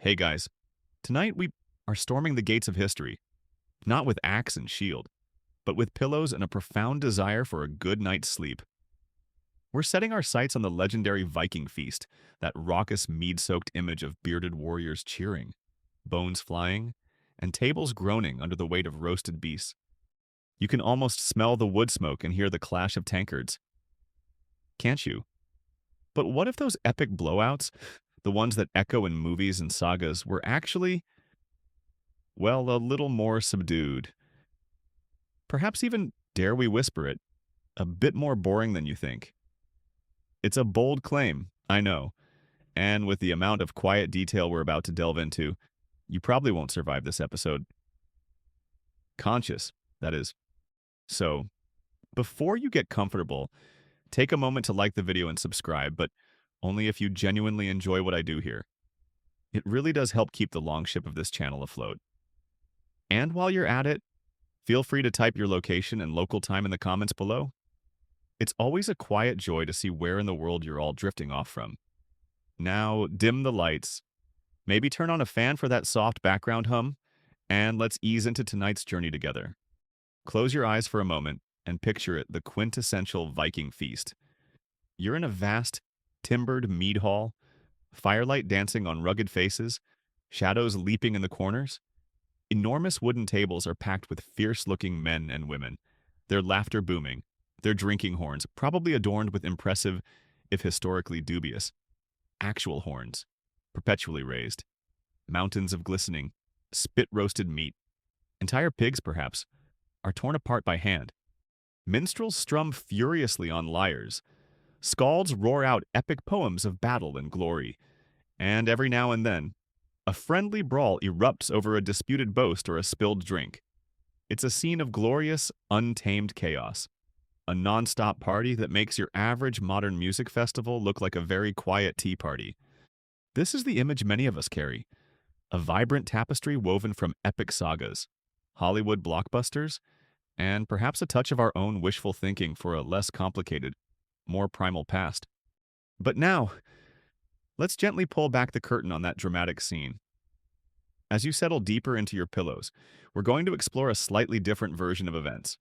Hey guys, tonight we are storming the gates of history, not with axe and shield, but with pillows and a profound desire for a good night's sleep. We're setting our sights on the legendary Viking feast, that raucous mead-soaked image of bearded warriors cheering, bones flying, and tables groaning under the weight of roasted beasts. You can almost smell the wood smoke and hear the clash of tankards, can't you? But what if those epic blowouts, the ones that echo in movies and sagas, were actually, well, a little more subdued? Perhaps even, dare we whisper it, a bit more boring than you think. It's a bold claim, I know, and with the amount of quiet detail we're about to delve into, you probably won't survive this episode. Conscious, that is. So, before you get comfortable, take a moment to like the video and subscribe, but only if you genuinely enjoy what I do here. It really does help keep the longship of this channel afloat. And while you're at it, feel free to type your location and local time in the comments below. It's always a quiet joy to see where in the world you're all drifting off from. Now, dim the lights, maybe turn on a fan for that soft background hum, and let's ease into tonight's journey together. Close your eyes for a moment and picture it, the quintessential Viking feast. You're in a vast, timbered mead hall, firelight dancing on rugged faces, shadows leaping in the corners. Enormous wooden tables are packed with fierce-looking men and women, their laughter booming, their drinking horns probably adorned with impressive, if historically dubious, actual horns, perpetually raised, mountains of glistening, spit-roasted meat, entire pigs perhaps, are torn apart by hand. Minstrels strum furiously on lyres, skalds roar out epic poems of battle and glory, and every now and then, a friendly brawl erupts over a disputed boast or a spilled drink. It's a scene of glorious, untamed chaos. A non-stop party that makes your average modern music festival look like a very quiet tea party. This is the image many of us carry. A vibrant tapestry woven from epic sagas, Hollywood blockbusters, and perhaps a touch of our own wishful thinking for a less complicated, more primal past. But now, let's gently pull back the curtain on that dramatic scene. As you settle deeper into your pillows, we're going to explore a slightly different version of events.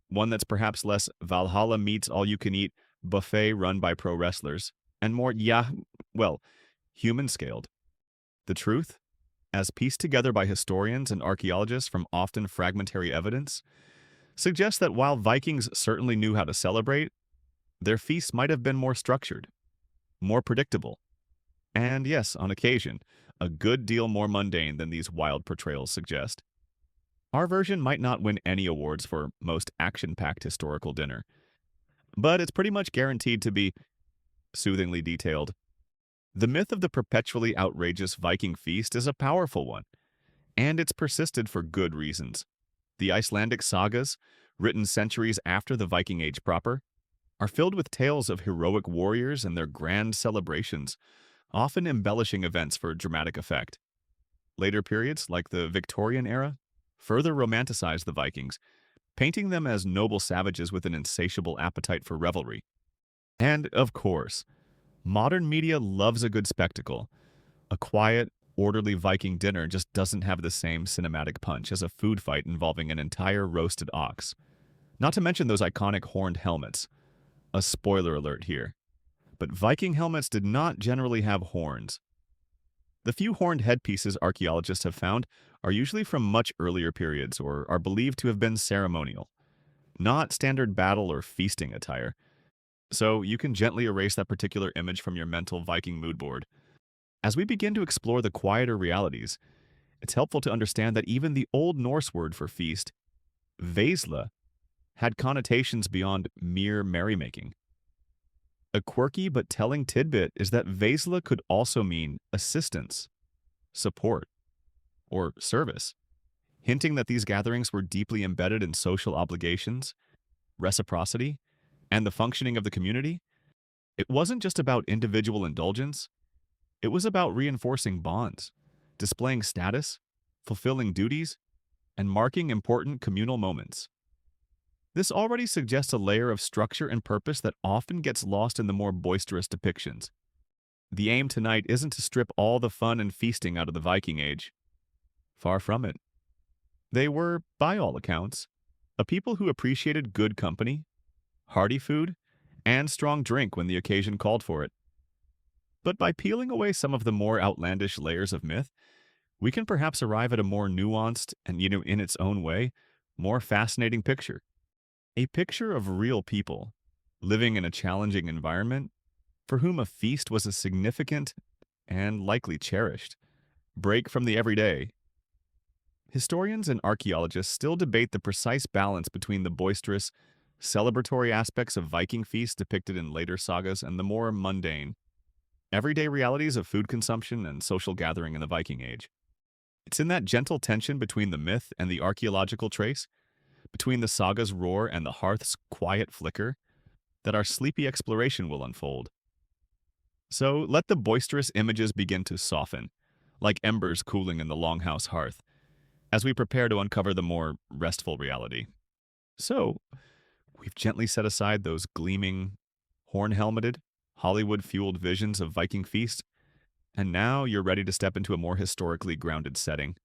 One that's perhaps less Valhalla meets all-you-can-eat buffet run by pro wrestlers, and more, well, human-scaled. The truth, as pieced together by historians and archaeologists from often fragmentary evidence, suggests that while Vikings certainly knew how to celebrate, their feasts might have been more structured, more predictable, and yes, on occasion, a good deal more mundane than these wild portrayals suggest. Our version might not win any awards for most action-packed historical dinner, but it's pretty much guaranteed to be soothingly detailed. The myth of the perpetually outrageous Viking feast is a powerful one, and it's persisted for good reasons. The Icelandic sagas, written centuries after the Viking Age proper, are filled with tales of heroic warriors and their grand celebrations, often embellishing events for dramatic effect. Later periods, like the Victorian era, further romanticize the Vikings, painting them as noble savages with an insatiable appetite for revelry. And, of course, modern media loves a good spectacle. A quiet, orderly Viking dinner just doesn't have the same cinematic punch as a food fight involving an entire roasted ox. Not to mention those iconic horned helmets. A spoiler alert here. But Viking helmets did not generally have horns. The few horned headpieces archaeologists have found are usually from much earlier periods or are believed to have been ceremonial, not standard battle or feasting attire. So you can gently erase that particular image from your mental Viking mood board. As we begin to explore the quieter realities, it's helpful to understand that even the Old Norse word for feast, veisla, had connotations beyond mere merrymaking. A quirky but telling tidbit is that veisla could also mean assistance, support, or service, hinting that these gatherings were deeply embedded in social obligations, reciprocity, and the functioning of the community. It wasn't just about individual indulgence, it was about reinforcing bonds, displaying status, fulfilling duties, and marking important communal moments. This already suggests a layer of structure and purpose that often gets lost in the more boisterous depictions. The aim tonight isn't to strip all the fun and feasting out of the Viking Age. Far from it. They were, by all accounts, a people who appreciated good company, hearty food, and strong drink when the occasion called for it. But by peeling away some of the more outlandish layers of myth, we can perhaps arrive at a more nuanced and, in its own way, more fascinating picture. A picture of real people living in a challenging environment for whom a feast was a significant and likely cherished break from the everyday. Historians and archaeologists still debate the precise balance between the boisterous, celebratory aspects of Viking feasts depicted in later sagas and the more mundane, everyday realities of food consumption and social gathering in the Viking Age. It's in that gentle tension between the myth and the archaeological trace, between the saga's roar and the hearth's quiet flicker, that our sleepy exploration will unfold. So let the boisterous images begin to soften, like embers cooling in the longhouse hearth, as we prepare to uncover the more restful reality. So, we've gently set aside those gleaming, horn-helmeted, Hollywood-fueled visions of Viking feast, and now you're ready to step into a more historically grounded setting.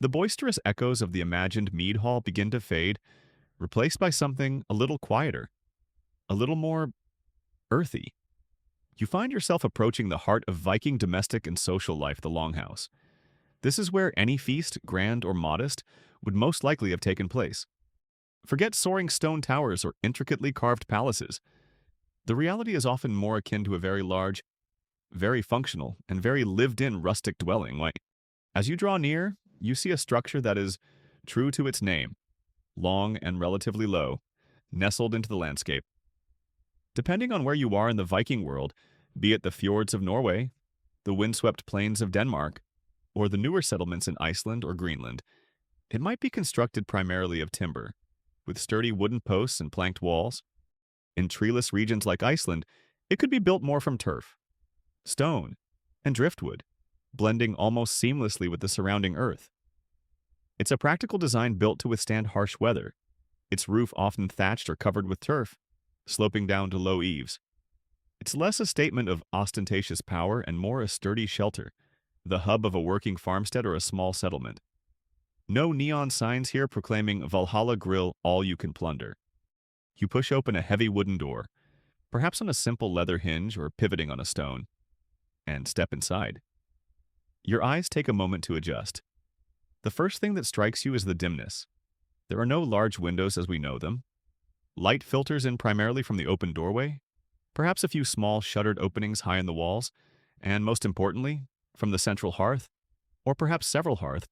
The boisterous echoes of the imagined mead hall begin to fade, replaced by something a little quieter, a little more earthy. You find yourself approaching the heart of Viking domestic and social life, the Longhouse. This is where any feast, grand or modest, would most likely have taken place. Forget soaring stone towers or intricately carved palaces. The reality is often more akin to a very large, very functional, and very lived-in rustic dwelling. As you draw near, you see a structure that is true to its name, long and relatively low, nestled into the landscape. Depending on where you are in the Viking world, be it the fjords of Norway, the windswept plains of Denmark, or the newer settlements in Iceland or Greenland, it might be constructed primarily of timber, with sturdy wooden posts and planked walls. In treeless regions like Iceland, it could be built more from turf, stone, and driftwood, blending almost seamlessly with the surrounding earth. It's a practical design built to withstand harsh weather, its roof often thatched or covered with turf, sloping down to low eaves. It's less a statement of ostentatious power and more a sturdy shelter, the hub of a working farmstead or a small settlement. No neon signs here proclaiming Valhalla Grill all you can plunder. You push open a heavy wooden door, perhaps on a simple leather hinge or pivoting on a stone, and step inside. Your eyes take a moment to adjust. The first thing that strikes you is the dimness. There are no large windows as we know them. Light filters in primarily from the open doorway, perhaps a few small shuttered openings high in the walls, and most importantly, from the central hearth, or perhaps several hearths,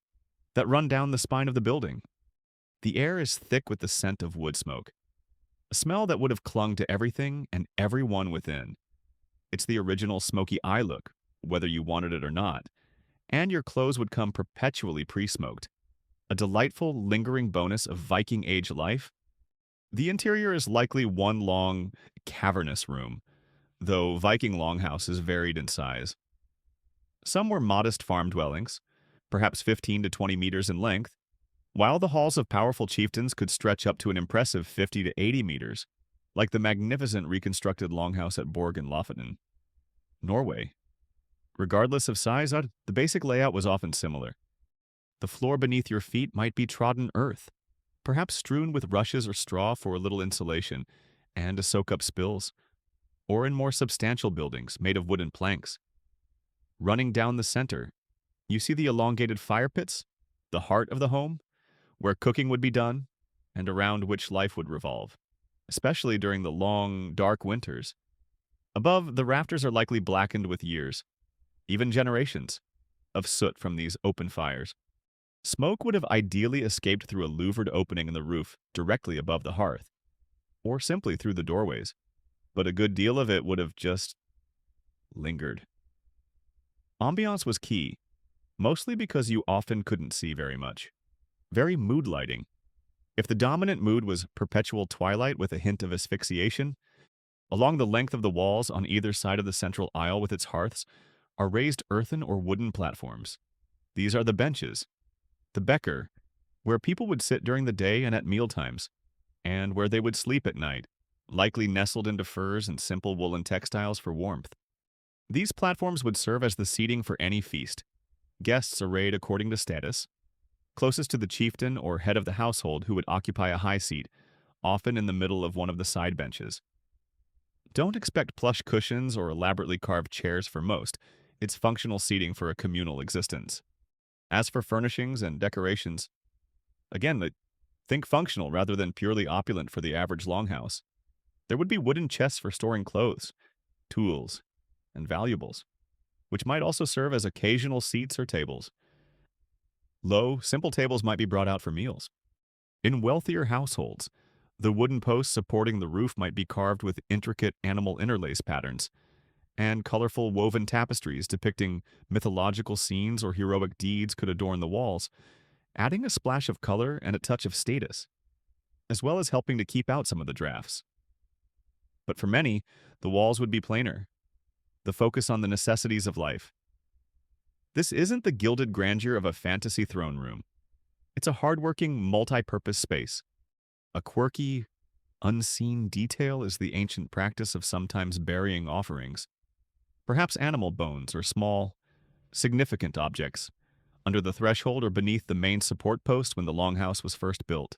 that run down the spine of the building. The air is thick with the scent of wood smoke, a smell that would have clung to everything and everyone within. It's the original smoky eye look, whether you wanted it or not, and your clothes would come perpetually pre-smoked, a delightful, lingering bonus of Viking Age life. The interior is likely one long, cavernous room, though Viking longhouses varied in size. Some were modest farm dwellings, perhaps 15 to 20 meters in length, while the halls of powerful chieftains could stretch up to an impressive 50 to 80 meters, like the magnificent reconstructed longhouse at Borg in Lofoten, Norway. Regardless of size, the basic layout was often similar. The floor beneath your feet might be trodden earth, perhaps strewn with rushes or straw for a little insulation and to soak up spills, or in more substantial buildings made of wooden planks. Running down the center, you see the elongated fire pits, the heart of the home, where cooking would be done and around which life would revolve, especially during the long, dark winters. Above, the rafters are likely blackened with years, even generations, of soot from these open fires. Smoke would have ideally escaped through a louvered opening in the roof directly above the hearth, or simply through the doorways, but a good deal of it would have just lingered. Ambiance was key, mostly because you often couldn't see very much. Very mood lighting. If the dominant mood was perpetual twilight with a hint of asphyxiation, along the length of the walls on either side of the central aisle with its hearths are raised earthen or wooden platforms. These are the benches, the becker, where people would sit during the day and at mealtimes, and where they would sleep at night, likely nestled into furs and simple woolen textiles for warmth. These platforms would serve as the seating for any feast, guests arrayed according to status, closest to the chieftain or head of the household who would occupy a high seat, often in the middle of one of the side benches. Don't expect plush cushions or elaborately carved chairs for most. It's functional seating for a communal existence. As for furnishings and decorations, again, think functional rather than purely opulent for the average longhouse. There would be wooden chests for storing clothes, tools, and valuables, which might also serve as occasional seats or tables. Low, simple tables might be brought out for meals. In wealthier households, the wooden posts supporting the roof might be carved with intricate animal interlace patterns, and colorful woven tapestries depicting mythological scenes or heroic deeds could adorn the walls, adding a splash of color and a touch of status, as well as helping to keep out some of the drafts. But for many, the walls would be plainer, the focus on the necessities of life. This isn't the gilded grandeur of a fantasy throne room. It's a hardworking, multi-purpose space. A quirky, unseen detail is the ancient practice of sometimes burying offerings, perhaps animal bones or small, significant objects, under the threshold or beneath the main support post when the longhouse was first built.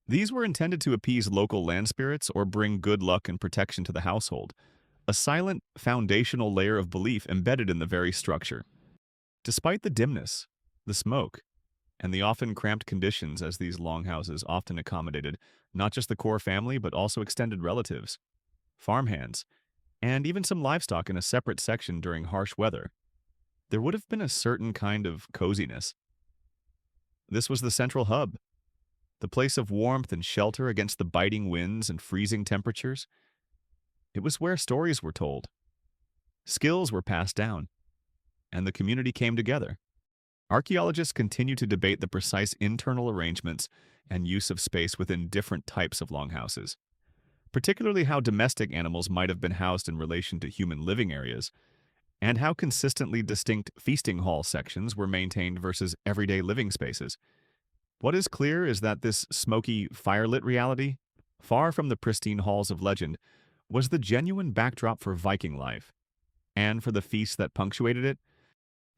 These were intended to appease local land spirits or bring good luck and protection to the household, a silent, foundational layer of belief embedded in the very structure. Despite the dimness, the smoke, and the often cramped conditions as these longhouses often accommodated not just the core family but also extended relatives, farmhands, and even some livestock in a separate section during harsh weather, there would have been a certain kind of coziness. This was the central hub, the place of warmth and shelter against the biting winds and freezing temperatures. It was where stories were told, skills were passed down, and the community came together. Archaeologists continue to debate the precise internal arrangements and use of space within different types of longhouses, particularly how domestic animals might have been housed in relation to human living areas, and how consistently distinct feasting hall sections were maintained versus everyday living spaces. What is clear is that this smoky, firelit reality, far from the pristine halls of legend, was the genuine backdrop for Viking life, and for the feasts that punctuated it.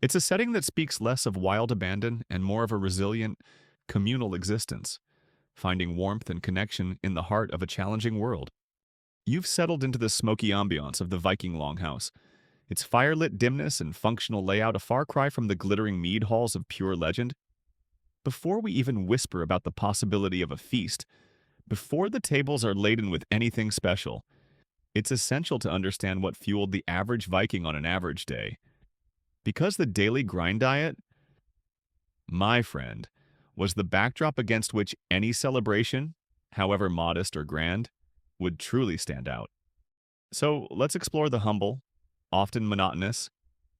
It's a setting that speaks less of wild abandon and more of a resilient, communal existence, finding warmth and connection in the heart of a challenging world. You've settled into the smoky ambiance of the Viking longhouse, its firelit dimness and functional layout a far cry from the glittering mead halls of pure legend. Before we even whisper about the possibility of a feast, before the tables are laden with anything special, it's essential to understand what fueled the average Viking on an average day. Because the daily grind diet, my friend, was the backdrop against which any celebration, however modest or grand, would truly stand out. So let's explore the humble, often monotonous,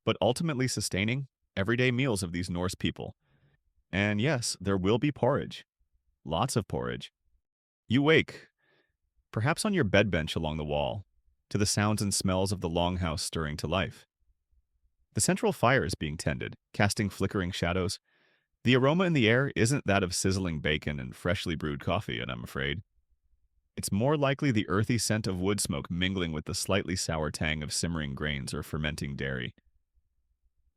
but ultimately sustaining, everyday meals of these Norse people. And yes, there will be porridge. Lots of porridge. You wake, perhaps on your bed bench along the wall, to the sounds and smells of the longhouse stirring to life. The central fire is being tended, casting flickering shadows. The aroma in the air isn't that of sizzling bacon and freshly brewed coffee, and I'm afraid. It's more likely the earthy scent of wood smoke mingling with the slightly sour tang of simmering grains or fermenting dairy.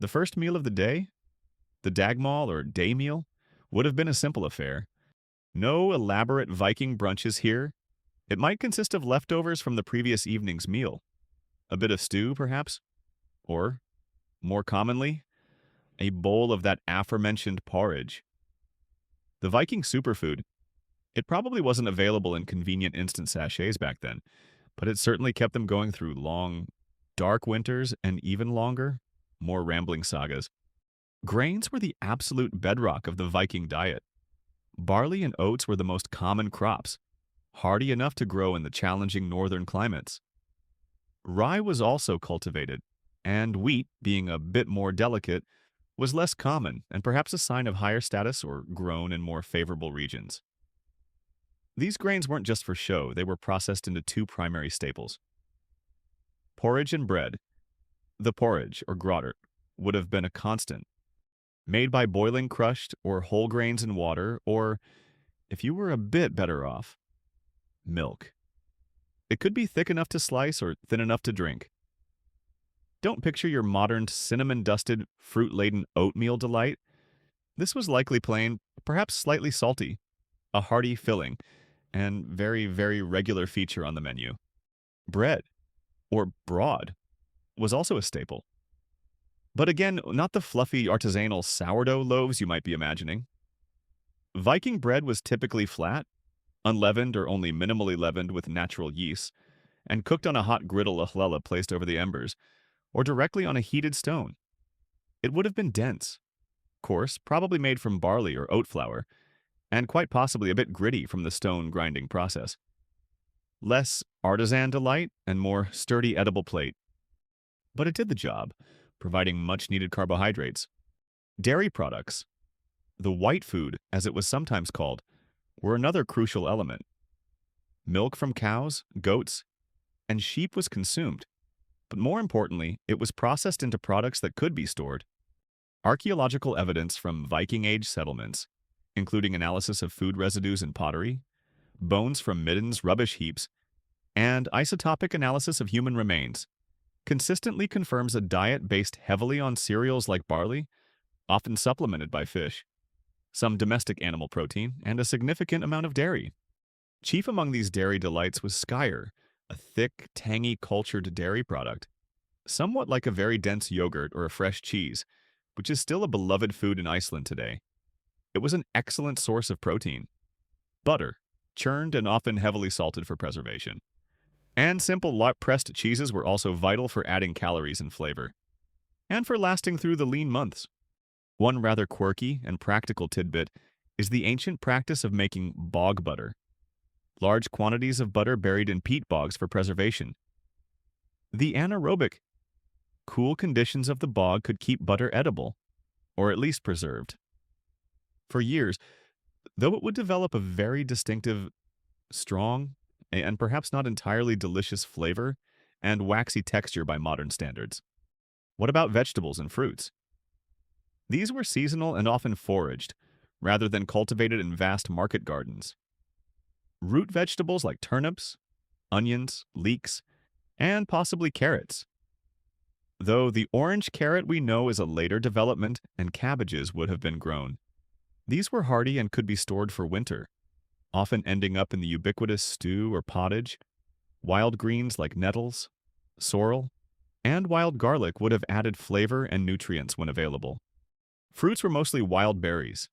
The first meal of the day, the dagmaal or day meal, would have been a simple affair. No elaborate Viking brunches here. It might consist of leftovers from the previous evening's meal. A bit of stew, perhaps? Or, more commonly, a bowl of that aforementioned porridge. The Viking superfood, it probably wasn't available in convenient instant sachets back then, but it certainly kept them going through long, dark winters and even longer, more rambling sagas. Grains were the absolute bedrock of the Viking diet. Barley and oats were the most common crops, hardy enough to grow in the challenging northern climates. Rye was also cultivated, and wheat, being a bit more delicate, was less common and perhaps a sign of higher status or grown in more favorable regions. These grains weren't just for show, they were processed into two primary staples: porridge and bread. The porridge, or grotter, would have been a constant, made by boiling crushed or whole grains in water, or, if you were a bit better off, milk. It could be thick enough to slice or thin enough to drink. Don't picture your modern cinnamon-dusted, fruit-laden oatmeal delight. This was likely plain, perhaps slightly salty, a hearty filling, and very, very regular feature on the menu. Bread, or broad, was also a staple. But again, not the fluffy artisanal sourdough loaves you might be imagining. Viking bread was typically flat, unleavened or only minimally leavened with natural yeast, and cooked on a hot griddle a hlella placed over the embers, or directly on a heated stone. It would have been dense, coarse, probably made from barley or oat flour, and quite possibly a bit gritty from the stone grinding process. Less artisan delight and more sturdy edible plate. But it did the job, providing much-needed carbohydrates. Dairy products, the white food as it was sometimes called, were another crucial element. Milk from cows, goats, and sheep was consumed, but more importantly, it was processed into products that could be stored. Archaeological evidence from Viking Age settlements, including analysis of food residues in pottery, bones from middens, rubbish heaps, and isotopic analysis of human remains, consistently confirms a diet based heavily on cereals like barley, often supplemented by fish, some domestic animal protein, and a significant amount of dairy. Chief among these dairy delights was skyr, a thick, tangy, cultured dairy product, somewhat like a very dense yogurt or a fresh cheese, which is still a beloved food in Iceland today. It was an excellent source of protein. Butter, churned and often heavily salted for preservation. And simple pressed cheeses were also vital for adding calories and flavor, and for lasting through the lean months. One rather quirky and practical tidbit is the ancient practice of making bog butter, large quantities of butter buried in peat bogs for preservation. The anaerobic, cool conditions of the bog could keep butter edible, or at least preserved. For years, though it would develop a very distinctive, strong, and perhaps not entirely delicious flavor and waxy texture by modern standards. What about vegetables and fruits? These were seasonal and often foraged, rather than cultivated in vast market gardens. Root vegetables like turnips, onions, leeks, and possibly carrots. Though the orange carrot we know is a later development and cabbages would have been grown. These were hardy and could be stored for winter, often ending up in the ubiquitous stew or pottage. Wild greens like nettles, sorrel, and wild garlic would have added flavor and nutrients when available. Fruits were mostly wild berries,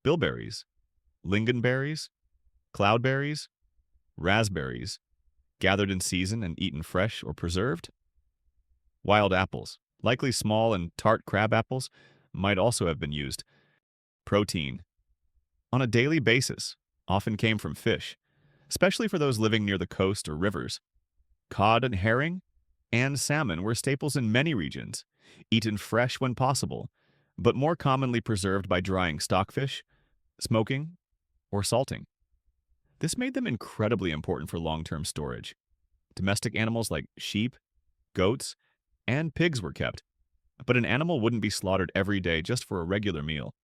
bilberries, lingonberries, cloudberries, raspberries, gathered in season and eaten fresh or preserved. Wild apples, likely small and tart crab apples, might also have been used. Protein, on a daily basis, often came from fish, especially for those living near the coast or rivers. Cod and herring and salmon were staples in many regions, eaten fresh when possible, but more commonly preserved by drying stockfish, smoking, or salting. This made them incredibly important for long-term storage. Domestic animals like sheep, goats, and pigs were kept, but an animal wouldn't be slaughtered every day just for a regular meal.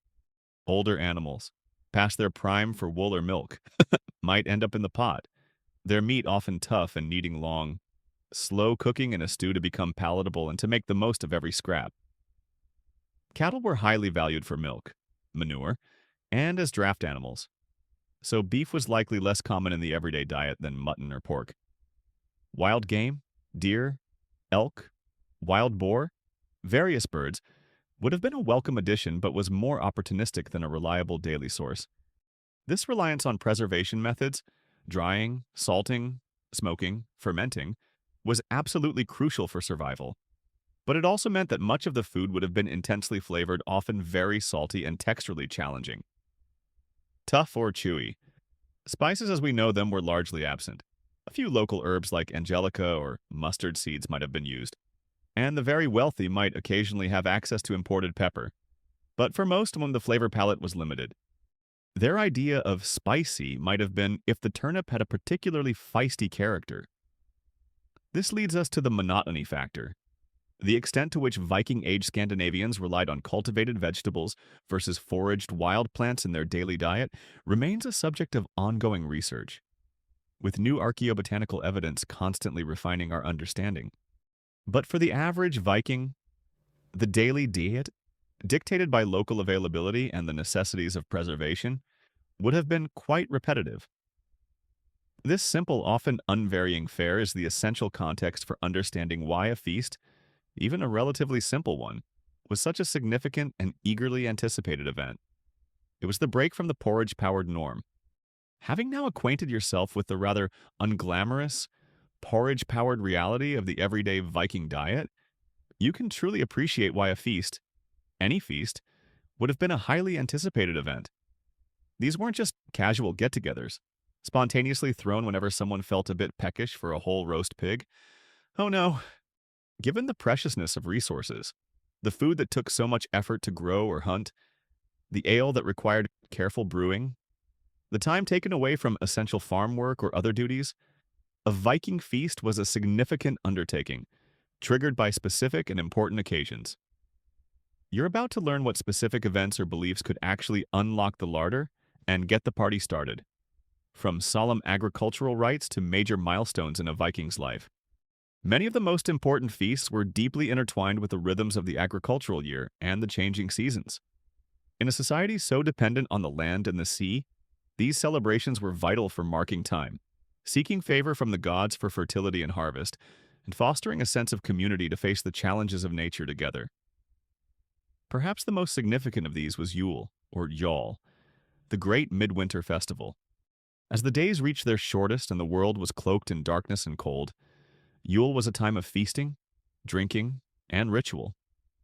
Older animals, past their prime for wool or milk, might end up in the pot, their meat often tough and needing long, slow cooking in a stew to become palatable and to make the most of every scrap. Cattle were highly valued for milk, manure, and as draft animals, so beef was likely less common in the everyday diet than mutton or pork. Wild game, deer, elk, wild boar, various birds, would have been a welcome addition but was more opportunistic than a reliable daily source. This reliance on preservation methods, drying, salting, smoking, fermenting, was absolutely crucial for survival. But it also meant that much of the food would have been intensely flavored, often very salty and texturally challenging. Tough or chewy. Spices as we know them were largely absent. A few local herbs like angelica or mustard seeds might have been used, and the very wealthy might occasionally have access to imported pepper. But for most, when the flavor palette was limited. Their idea of spicy might have been if the turnip had a particularly feisty character. This leads us to the monotony factor. The extent to which Viking-age Scandinavians relied on cultivated vegetables versus foraged wild plants in their daily diet remains a subject of ongoing research, with new archaeobotanical evidence constantly refining our understanding. But for the average Viking, the daily diet, dictated by local availability and the necessities of preservation, would have been quite repetitive. This simple, often unvarying fare is the essential context for understanding why a feast, even a relatively simple one, was such a significant and eagerly anticipated event. It was the break from the porridge-powered norm. Having now acquainted yourself with the rather unglamorous, porridge-powered reality of the everyday Viking diet, you can truly appreciate why a feast, any feast, would have been a highly anticipated event. These weren't just casual get-togethers, spontaneously thrown whenever someone felt a bit peckish for a whole roast pig. Oh no, given the preciousness of resources, the food that took so much effort to grow or hunt, the ale that required careful brewing, the time taken away from essential farm work or other duties, a Viking feast was a significant undertaking, triggered by specific and important occasions. You're about to learn what specific events or beliefs could actually unlock the larder and get the party started, from solemn agricultural rites to major milestones in a Viking's life. Many of the most important feasts were deeply intertwined with the rhythms of the agricultural year and the changing seasons. In a society so dependent on the land and the sea, these celebrations were vital for marking time, seeking favor from the gods for fertility and harvest, and fostering a sense of community to face the challenges of nature together. Perhaps the most significant of these was Yule, or Yule, the great midwinter festival. As the days reached their shortest and the world was cloaked in darkness and cold, Yule was a time of feasting, drinking, and ritual,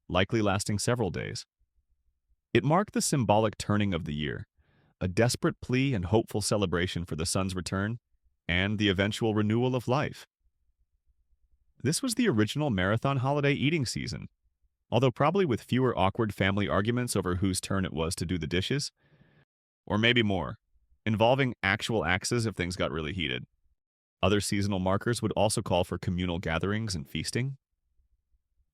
likely lasting several days. It marked the symbolic turning of the year, a desperate plea and hopeful celebration for the sun's return and the eventual renewal of life. This was the original marathon holiday eating season, although probably with fewer awkward family arguments over whose turn it was to do the dishes, or maybe more, involving actual axes if things got really heated. Other seasonal markers would also call for communal gatherings and feasting.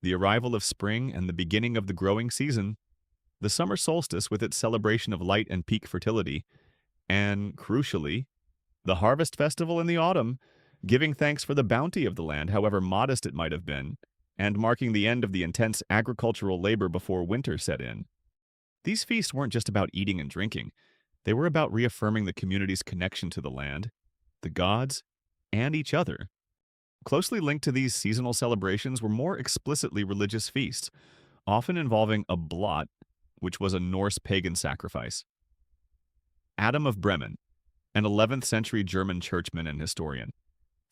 The arrival of spring and the beginning of the growing season, the summer solstice with its celebration of light and peak fertility, and, crucially, the harvest festival in the autumn, giving thanks for the bounty of the land, however modest it might have been, and marking the end of the intense agricultural labor before winter set in. These feasts weren't just about eating and drinking. They were about reaffirming the community's connection to the land, the gods, and each other. Closely linked to these seasonal celebrations were more explicitly religious feasts, often involving a blot, which was a Norse pagan sacrifice. Adam of Bremen, an 11th century German churchman and historian,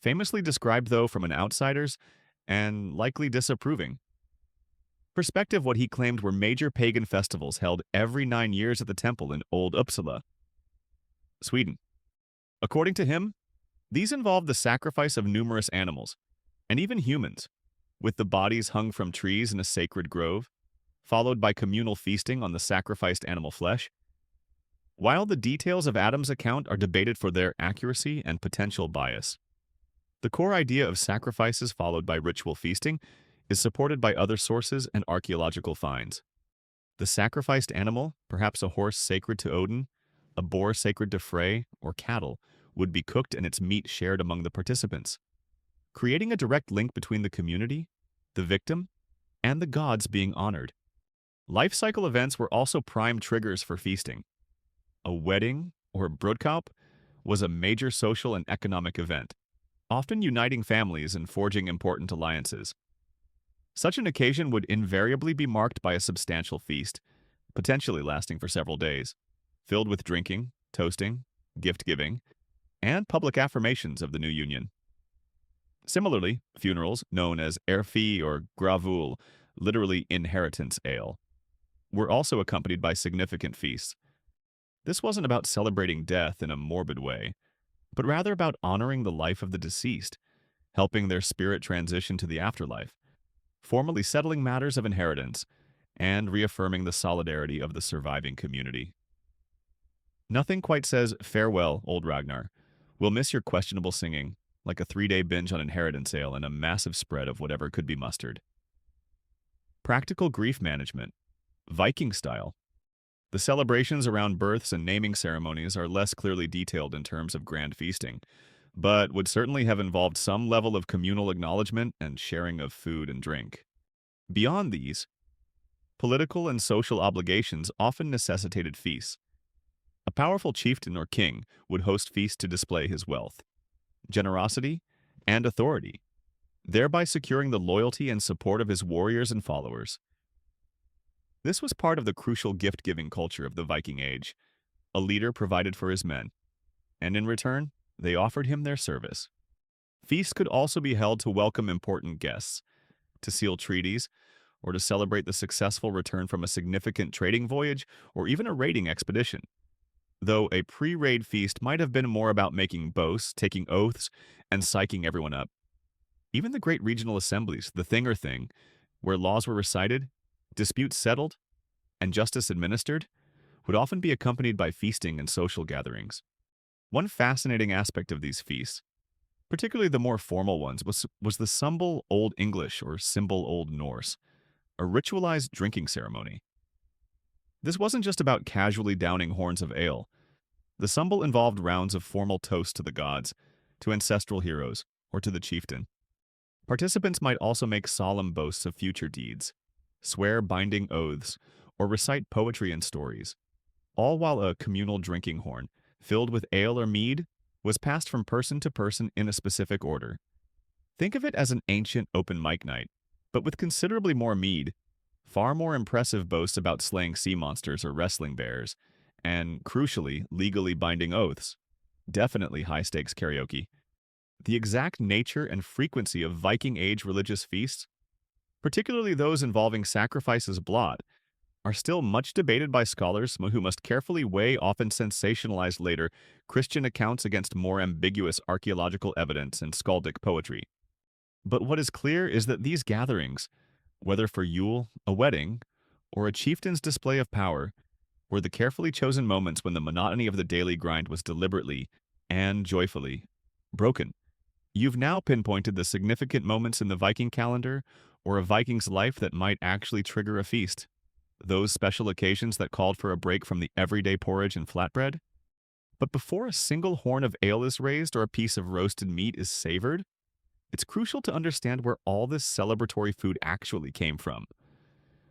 famously described, though from an outsider's and likely disapproving perspective, what he claimed were major pagan festivals held every 9 years at the temple in Old Uppsala, Sweden. According to him, these involved the sacrifice of numerous animals, and even humans, with the bodies hung from trees in a sacred grove, followed by communal feasting on the sacrificed animal flesh. While the details of Adam's account are debated for their accuracy and potential bias, the core idea of sacrifices followed by ritual feasting is supported by other sources and archaeological finds. The sacrificed animal, perhaps a horse sacred to Odin, a boar sacred to Frey, or cattle, would be cooked and its meat shared among the participants, creating a direct link between the community, the victim, and the gods being honored. Life cycle events were also prime triggers for feasting. A wedding, or brudkaup, was a major social and economic event, often uniting families and forging important alliances. Such an occasion would invariably be marked by a substantial feast, potentially lasting for several days, filled with drinking, toasting, gift-giving, and public affirmations of the new union. Similarly, funerals, known as erfi or gravul, literally inheritance ale, were also accompanied by significant feasts. This wasn't about celebrating death in a morbid way, but rather about honoring the life of the deceased, helping their spirit transition to the afterlife, formally settling matters of inheritance, and reaffirming the solidarity of the surviving community. Nothing quite says, "Farewell, old Ragnar. We'll miss your questionable singing," like a 3-day binge on inheritance ale and a massive spread of whatever could be mustered. Practical grief management, Viking style. The celebrations around births and naming ceremonies are less clearly detailed in terms of grand feasting, but would certainly have involved some level of communal acknowledgement and sharing of food and drink. Beyond these, political and social obligations often necessitated feasts. A powerful chieftain or king would host feasts to display his wealth, generosity, and authority, thereby securing the loyalty and support of his warriors and followers. This was part of the crucial gift-giving culture of the Viking Age. A leader provided for his men, and in return, they offered him their service. Feasts could also be held to welcome important guests, to seal treaties, or to celebrate the successful return from a significant trading voyage or even a raiding expedition. Though a pre-raid feast might have been more about making boasts, taking oaths, and psyching everyone up. Even the great regional assemblies, the thing or thing, where laws were recited, disputes settled, and justice administered, would often be accompanied by feasting and social gatherings. One fascinating aspect of these feasts, particularly the more formal ones, was the Sumbel Old English or Symbol Old Norse, a ritualized drinking ceremony. This wasn't just about casually downing horns of ale. The Sumbel involved rounds of formal toasts to the gods, to ancestral heroes, or to the chieftain. Participants might also make solemn boasts of future deeds, swear binding oaths, or recite poetry and stories, all while a communal drinking horn, filled with ale or mead, was passed from person to person in a specific order. Think of it as an ancient open mic night, but with considerably more mead, far more impressive boasts about slaying sea monsters or wrestling bears, and, crucially, legally binding oaths. Definitely high-stakes karaoke. The exact nature and frequency of Viking Age religious feasts, particularly those involving sacrifice as blood, are still much debated by scholars who must carefully weigh often sensationalized later Christian accounts against more ambiguous archaeological evidence and skaldic poetry. But what is clear is that these gatherings, whether for Yule, a wedding, or a chieftain's display of power, were the carefully chosen moments when the monotony of the daily grind was deliberately and joyfully broken. You've now pinpointed the significant moments in the Viking calendar or a Viking's life that might actually trigger a feast. Those special occasions that called for a break from the everyday porridge and flatbread. But before a single horn of ale is raised or a piece of roasted meat is savored, it's crucial to understand where all this celebratory food actually came from.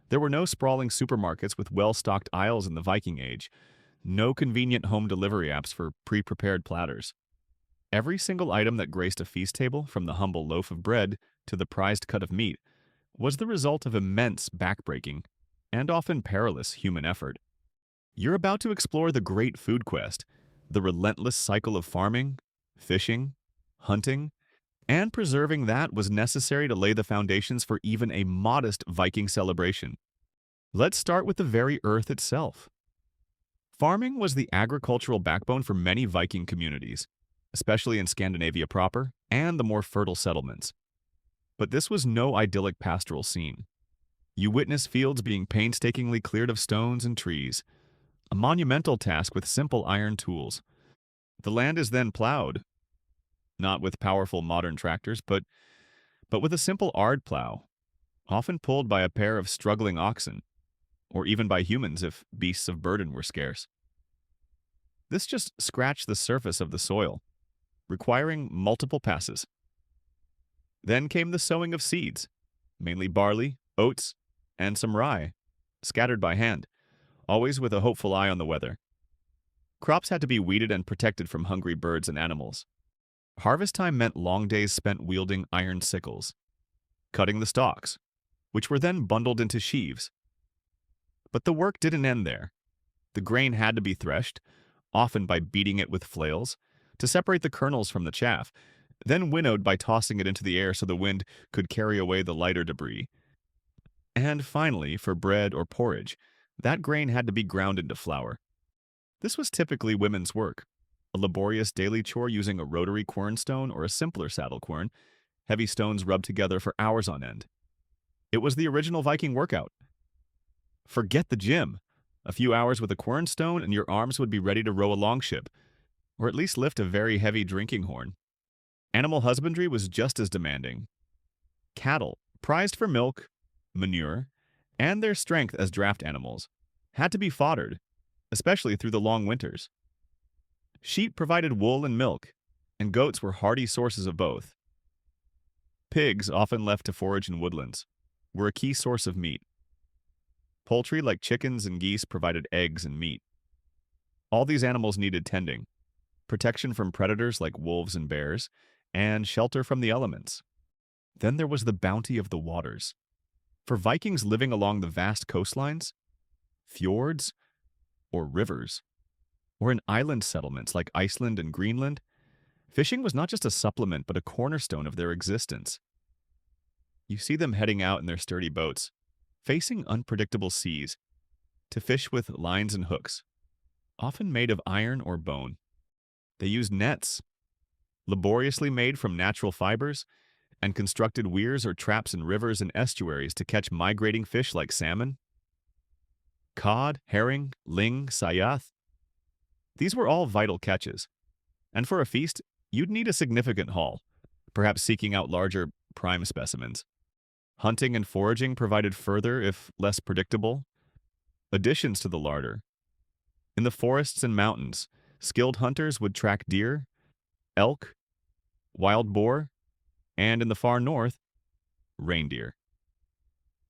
There were no sprawling supermarkets with well-stocked aisles in the Viking Age, no convenient home delivery apps for pre-prepared platters. Every single item that graced a feast table, from the humble loaf of bread to the prized cut of meat, was the result of immense backbreaking and often perilous human effort. You're about to explore the great food quest, the relentless cycle of farming, fishing, hunting, and preserving that was necessary to lay the foundations for even a modest Viking celebration. Let's start with the very earth itself. Farming was the agricultural backbone for many Viking communities, especially in Scandinavia proper and the more fertile settlements. But this was no idyllic pastoral scene. You witness fields being painstakingly cleared of stones and trees, a monumental task with simple iron tools. The land is then plowed, not with powerful modern tractors, but with a simple ard plow, often pulled by a pair of struggling oxen, or even by humans if beasts of burden were scarce. This just scratched the surface of the soil, requiring multiple passes. Then came the sowing of seeds, mainly barley, oats, and some rye, scattered by hand, always with a hopeful eye on the weather. Crops had to be weeded and protected from hungry birds and animals. Harvest time meant long days spent wielding iron sickles, cutting the stalks, which were then bundled into sheaves. But the work didn't end there. The grain had to be threshed, often by beating it with flails, to separate the kernels from the chaff, then winnowed by tossing it into the air so the wind could carry away the lighter debris. And finally, for bread or porridge, that grain had to be ground into flour. This was typically women's work, a laborious daily chore using a rotary quernstone or a simpler saddle quern, heavy stones rubbed together for hours on end. It was the original Viking workout. Forget the gym. A few hours with a quernstone and your arms would be ready to row a longship, or at least lift a very heavy drinking horn. Animal husbandry was just as demanding. Cattle, prized for milk, manure, and their strength as draft animals, had to be foddered, especially through the long winters. Sheep provided wool and milk, and goats were hearty sources of both. Pigs, often left to forage in woodlands, were a key source of meat. Poultry like chickens and geese provided eggs and meat. All these animals needed tending, protection from predators like wolves and bears, and shelter from the elements. Then there was the bounty of the waters. For Vikings living along the vast coastlines, fjords, or rivers, or in island settlements like Iceland and Greenland, fishing was not just a supplement but a cornerstone of their existence. You see them heading out in their sturdy boats, facing unpredictable seas, to fish with lines and hooks, often made of iron or bone. They used nets, laboriously made from natural fibers, and constructed weirs or traps in rivers and estuaries to catch migrating fish like salmon, cod, herring, ling, sayath. These were all vital catches, and for a feast, you'd need a significant haul, perhaps seeking out larger prime specimens. Hunting and foraging provided further, if less predictable, additions to the larder. In the forests and mountains, skilled hunters would track deer, elk, wild boar, and in the far north, reindeer.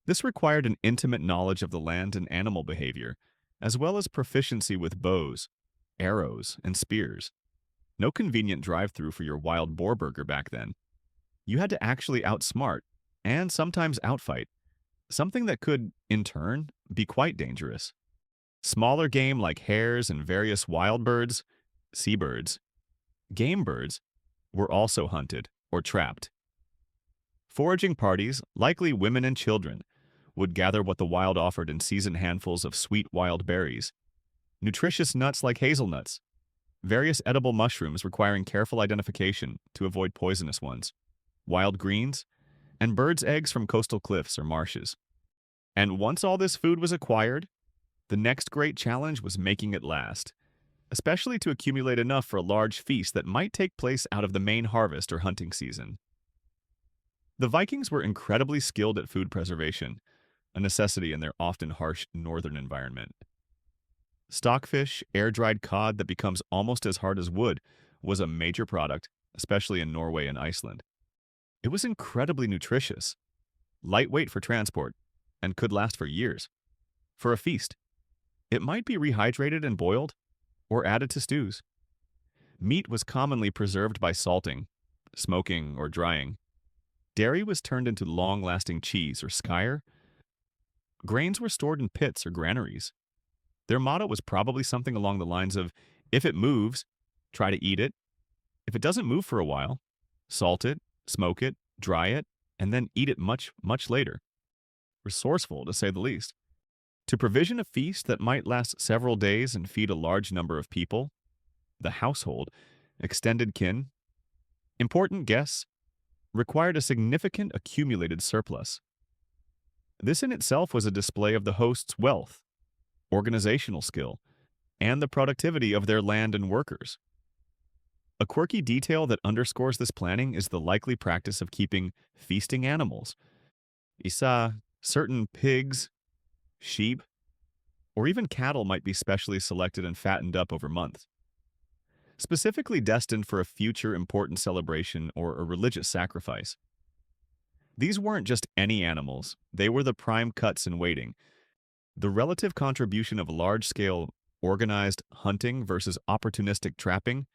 This required an intimate knowledge of the land and animal behavior, as well as proficiency with bows, arrows, and spears. No convenient drive-through for your wild boar burger back then. You had to actually outsmart, and sometimes outfight, something that could, in turn, be quite dangerous. Smaller game like hares and various wild birds, seabirds, game birds, were also hunted or trapped. Foraging parties, likely women and children, would gather what the wild offered in seasoned handfuls of sweet wild berries, nutritious nuts like hazelnuts, various edible mushrooms requiring careful identification to avoid poisonous ones, wild greens, and birds' eggs from coastal cliffs or marshes. And once all this food was acquired, the next great challenge was making it last, especially to accumulate enough for a large feast that might take place out of the main harvest or hunting season. The Vikings were incredibly skilled at food preservation, a necessity in their often harsh northern environment. Stockfish, air-dried cod that becomes almost as hard as wood, was a major product, especially in Norway and Iceland. It was incredibly nutritious, lightweight for transport, and could last for years. For a feast, it might be rehydrated and boiled, or added to stews. Meat was commonly preserved by salting, smoking, or drying. Dairy was turned into long-lasting cheese or skyr. Grains were stored in pits or granaries. Their motto was probably something along the lines of, if it moves, try to eat it. If it doesn't move for a while, salt it, smoke it, dry it, and then eat it much, much later. Resourceful, to say the least. To provision a feast that might last several days and feed a large number of people, the household, extended kin, important guests, required a significant accumulated surplus. This in itself was a display of the host's wealth, organizational skill, and the productivity of their land and workers. A quirky detail that underscores this planning is the likely practice of keeping feasting animals. Certain pigs, sheep, or even cattle might be specially selected and fattened up over months, specifically destined for a future important celebration or a religious sacrifice. These weren't just any animals, they were the prime cuts in waiting. The relative contribution of large-scale, organized hunting versus opportunistic trapping,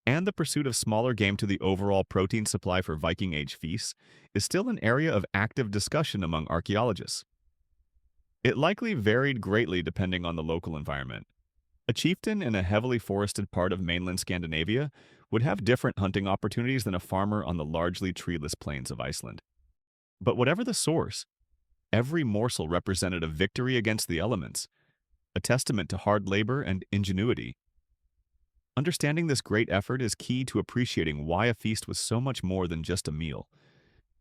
and the pursuit of smaller game to the overall protein supply for Viking-age feasts is still an area of active discussion among archaeologists. It likely varied greatly depending on the local environment. A chieftain in a heavily forested part of mainland Scandinavia would have different hunting opportunities than a farmer on the largely treeless plains of Iceland. But whatever the source, every morsel represented a victory against the elements, a testament to hard labor and ingenuity. Understanding this great effort is key to appreciating why a feast was so much more than just a meal.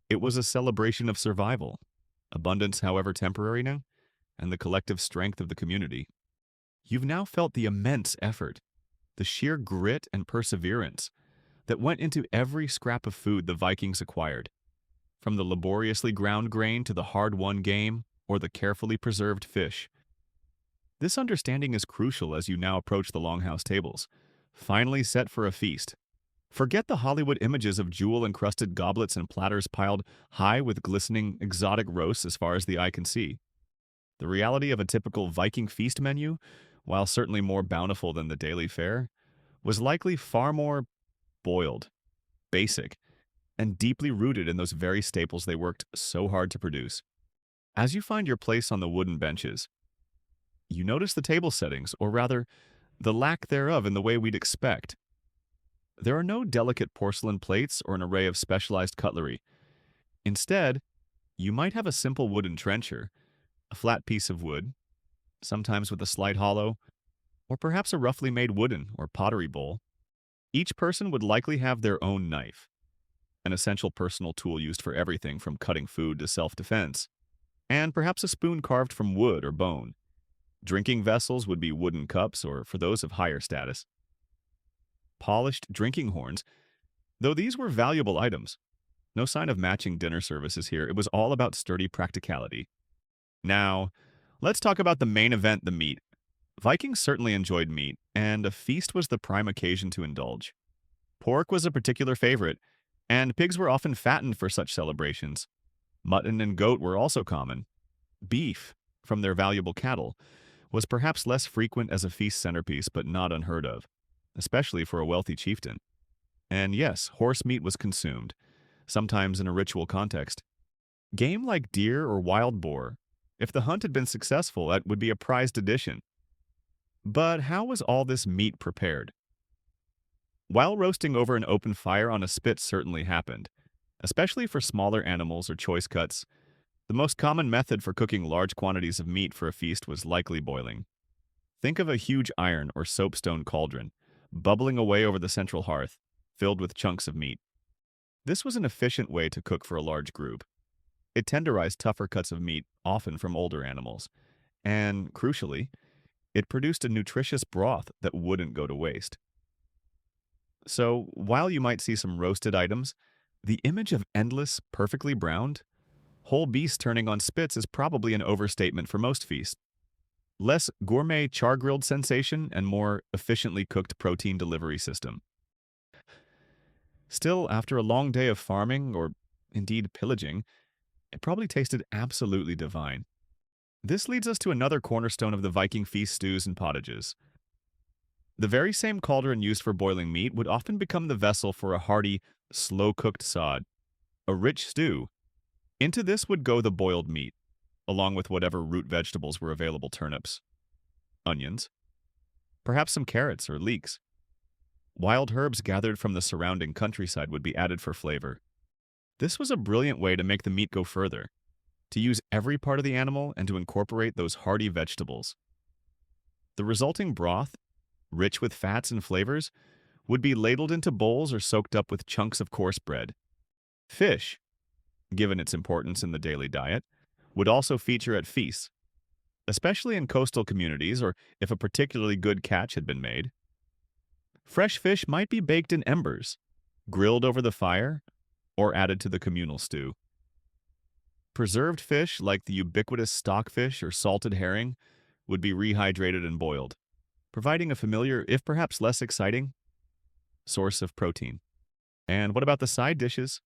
It was a celebration of survival, abundance however temporary now, and the collective strength of the community. You've now felt the immense effort, the sheer grit and perseverance that went into every scrap of food the Vikings acquired, from the laboriously ground grain to the hard-won game or the carefully preserved fish. This understanding is crucial as you now approach the longhouse tables, finally set for a feast, Forget the Hollywood images of jewel-encrusted goblets and platters piled high with glistening exotic roasts as far as the eye can see. The reality of a typical Viking feast menu, while certainly more bountiful than the daily fare, was likely far more boiled, basic, and deeply rooted in those very staples they worked so hard to produce. As you find your place on the wooden benches, you notice the table settings, or rather, the lack thereof in the way we'd expect. There are no delicate porcelain plates or an array of specialized cutlery. Instead, you might have a simple wooden trencher, a flat piece of wood, sometimes with a slight hollow, or perhaps a roughly made wooden or pottery bowl. Each person would likely have their own knife, an essential personal tool used for everything from cutting food to self-defense, and perhaps a spoon carved from wood or bone. Drinking vessels would be wooden cups or for those of higher status. Polished drinking horns, though these were valuable items. No sign of matching dinner services here. It was all about sturdy practicality. Now, let's talk about the main event, the meat. Vikings certainly enjoyed meat, and a feast was the prime occasion to indulge. Pork was a particular favorite, and pigs were often fattened for such celebrations. Mutton and goat were also common. Beef, from their valuable cattle, was perhaps less frequent as a feast centerpiece, but not unheard of, especially for a wealthy chieftain. And yes, horse meat was consumed, sometimes in a ritual context. Game like deer or wild boar, if the hunt had been successful, that would be a prized addition. But how was all this meat prepared? While roasting over an open fire on a spit certainly happened, especially for smaller animals or choice cuts. The most common method for cooking large quantities of meat for a feast was likely boiling. Think of a huge iron or soapstone cauldron, bubbling away over the central hearth, filled with chunks of meat. This was an efficient way to cook for a large group. It tenderized tougher cuts of meat, often from older animals, and, crucially, it produced a nutritious broth that wouldn't go to waste. So, while you might see some roasted items, the image of endless, perfectly browned, whole beasts turning on spits is probably an overstatement for most feasts. Less gourmet char-grilled sensation and more efficiently cooked protein delivery system. Still, after a long day of farming, or indeed pillaging, it probably tasted absolutely divine. This leads us to another cornerstone of the Viking feast stews and pottages. The very same cauldron used for boiling meat would often become the vessel for a hearty, slow-cooked sod, a rich stew. Into this would go the boiled meat, along with whatever root vegetables were available, turnips, onions, perhaps some carrots or leeks. Wild herbs gathered from the surrounding countryside would be added for flavor. This was a brilliant way to make the meat go further, to use every part of the animal and to incorporate those hearty vegetables. The resulting broth, rich with fats and flavors, would be ladled into bowls or soaked up with chunks of coarse bread. Fish, given its importance in the daily diet, would also feature at feasts, especially in coastal communities or if a particularly good catch had been made. Fresh fish might be baked in embers, grilled over the fire, or added to the communal stew. Preserved fish, like the ubiquitous stockfish or salted herring, would be rehydrated and boiled, providing a familiar, if perhaps less exciting, source of protein. And what about the side dishes?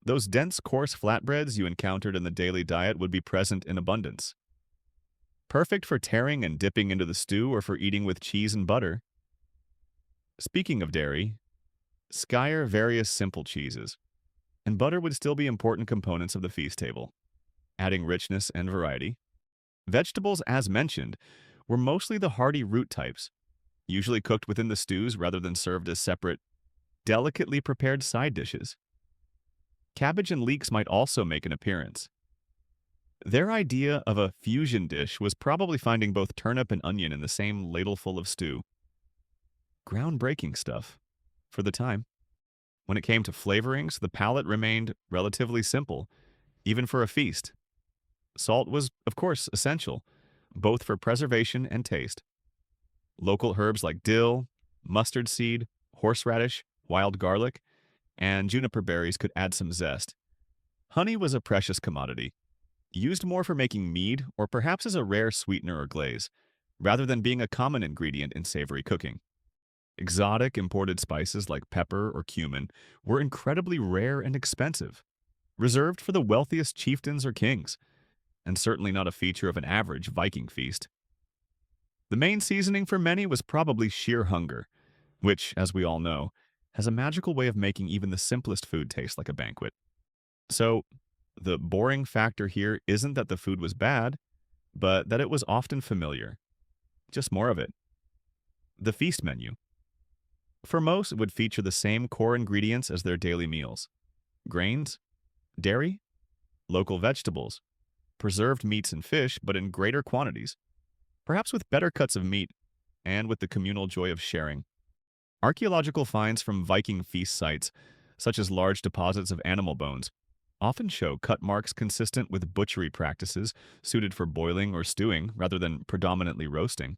Those dense, coarse flatbreads you encountered in the daily diet would be present in abundance. Perfect for tearing and dipping into the stew or for eating with cheese and butter. Speaking of dairy, skyr various simple cheeses, and butter would still be important components of the feast table, adding richness and variety. Vegetables, as mentioned, were mostly the hearty root types, usually cooked within the stews rather than served as separate, delicately prepared side dishes. Cabbage and leeks might also make an appearance. Their idea of a fusion dish was probably finding both turnip and onion in the same ladleful of stew. Groundbreaking stuff, for the time. When it came to flavorings, the palate remained relatively simple, even for a feast. Salt was, of course, essential, both for preservation and taste. Local herbs like dill, mustard seed, horseradish, wild garlic, and juniper berries could add some zest. Honey was a precious commodity, used more for making mead or perhaps as a rare sweetener or glaze, rather than being a common ingredient in savory cooking. Exotic imported spices like pepper or cumin were incredibly rare and expensive, reserved for the wealthiest chieftains or kings, and certainly not a feature of an average Viking feast. The main seasoning for many was probably sheer hunger, which, as we all know, has a magical way of making even the simplest food taste like a banquet. So, the boring factor here isn't that the food was bad, but that it was often familiar. Just more of it. The feast menu. For most, it would feature the same core ingredients as their daily meals: grains, dairy, local vegetables, preserved meats and fish, but in greater quantities, perhaps with better cuts of meat, and with the communal joy of sharing. Archaeological finds from Viking feast sites, such as large deposits of animal bones, often show cut marks consistent with butchery practices suited for boiling or stewing rather than predominantly roasting.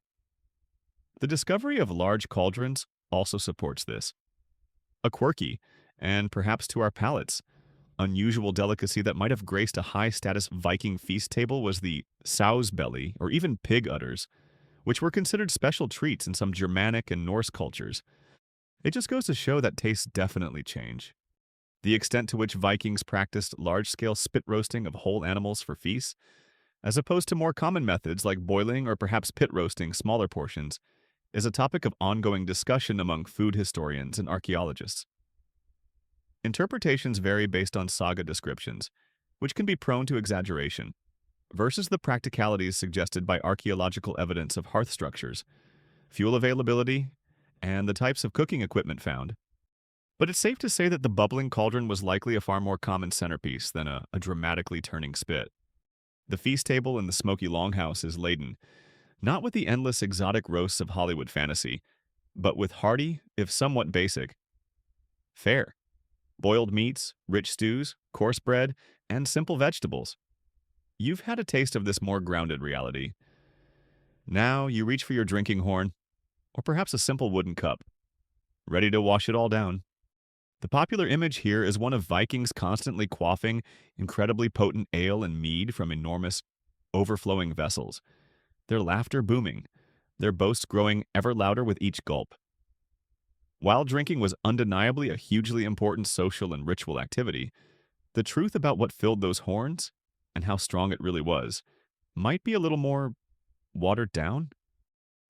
The discovery of large cauldrons also supports this. A quirky, and perhaps to our palates, unusual delicacy that might have graced a high-status Viking feast table was the sow's belly or even pig udders, which were considered special treats in some Germanic and Norse cultures. It just goes to show that tastes definitely change. The extent to which Vikings practiced large-scale spit roasting of whole animals for feasts, as opposed to more common methods like boiling or perhaps pit roasting smaller portions, is a topic of ongoing discussion among food historians and archaeologists. Interpretations vary based on saga descriptions, which can be prone to exaggeration, versus the practicalities suggested by archaeological evidence of hearth structures, fuel availability, and the types of cooking equipment found. But it's safe to say that the bubbling cauldron was likely a far more common centerpiece than a dramatically turning spit. The feast table in the smoky longhouse is laden, not with the endless exotic roasts of Hollywood fantasy, but with hearty, if somewhat basic, fare: boiled meats, rich stews, coarse bread, and simple vegetables. You've had a taste of this more grounded reality. Now you reach for your drinking horn, or perhaps a simple wooden cup, ready to wash it all down. The popular image here is one of Vikings constantly quaffing incredibly potent ale and mead from enormous, overflowing vessels, their laughter booming, their boasts growing ever louder with each gulp. While drinking was undeniably a hugely important social and ritual activity, the truth about what filled those horns, and how strong it really was, might be a little more watered down.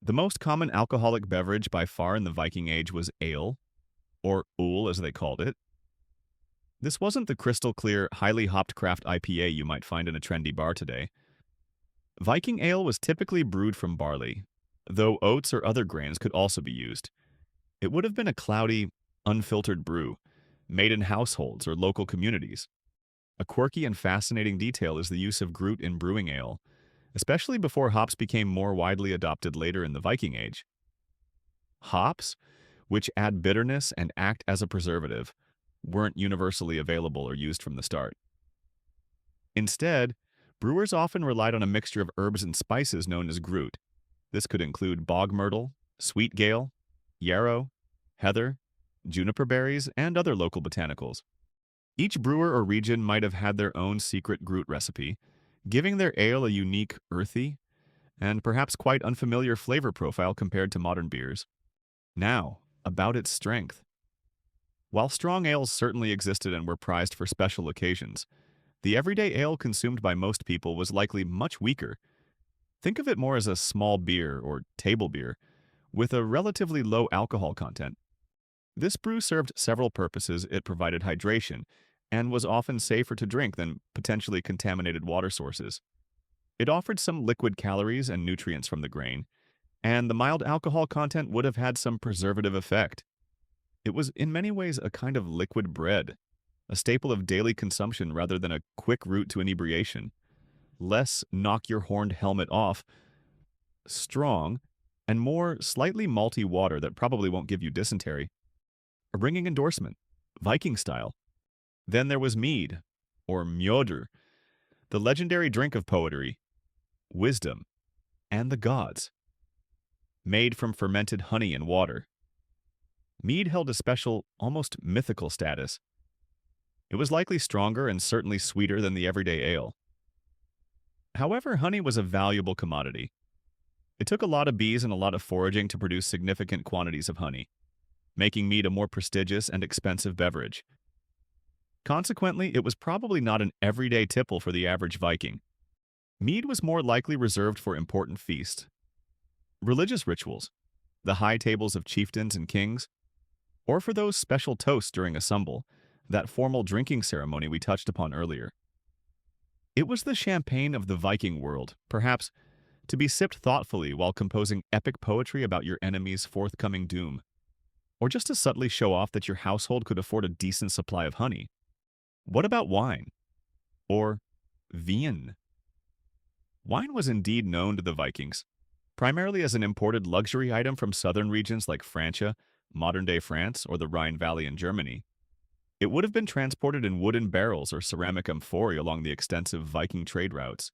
The most common alcoholic beverage by far in the Viking Age was ale, or ul as they called it. This wasn't the crystal clear, highly hopped craft IPA you might find in a trendy bar today. Viking ale was typically brewed from barley, though oats or other grains could also be used. It would have been a cloudy, unfiltered brew, made in households or local communities. A quirky and fascinating detail is the use of grute in brewing ale, especially before hops became more widely adopted later in the Viking Age. Hops, which add bitterness and act as a preservative, weren't universally available or used from the start. Instead, brewers often relied on a mixture of herbs and spices known as grute. This could include bog myrtle, sweet gale, yarrow, heather, juniper berries, and other local botanicals. Each brewer or region might have had their own secret grute recipe, giving their ale a unique, earthy, and perhaps quite unfamiliar flavor profile compared to modern beers. Now, about its strength. While strong ales certainly existed and were prized for special occasions, the everyday ale consumed by most people was likely much weaker. Think of it more as a small beer or table beer, with a relatively low alcohol content. This brew served several purposes. It provided hydration, and was often safer to drink than potentially contaminated water sources. It offered some liquid calories and nutrients from the grain, and the mild alcohol content would have had some preservative effect. It was in many ways a kind of liquid bread, a staple of daily consumption rather than a quick route to inebriation. Less knock your horned helmet off, strong, and more slightly malty water that probably won't give you dysentery. A ringing endorsement, Viking style. Then there was mead, or mjödur, the legendary drink of poetry, wisdom, and the gods. Made from fermented honey and water. Mead held a special, almost mythical status. It was likely stronger and certainly sweeter than the everyday ale. However, honey was a valuable commodity. It took a lot of bees and a lot of foraging to produce significant quantities of honey, making mead a more prestigious and expensive beverage. Consequently, it was probably not an everyday tipple for the average Viking. Mead was more likely reserved for important feasts, religious rituals, the high tables of chieftains and kings, or for those special toasts during a sumbel, that formal drinking ceremony we touched upon earlier. It was the champagne of the Viking world, perhaps to be sipped thoughtfully while composing epic poetry about your enemy's forthcoming doom, or just to subtly show off that your household could afford a decent supply of honey. What about wine? Or vin? Wine was indeed known to the Vikings, primarily as an imported luxury item from southern regions like Francia, modern-day France, or the Rhine Valley in Germany. It would have been transported in wooden barrels or ceramic amphorae along the extensive Viking trade routes.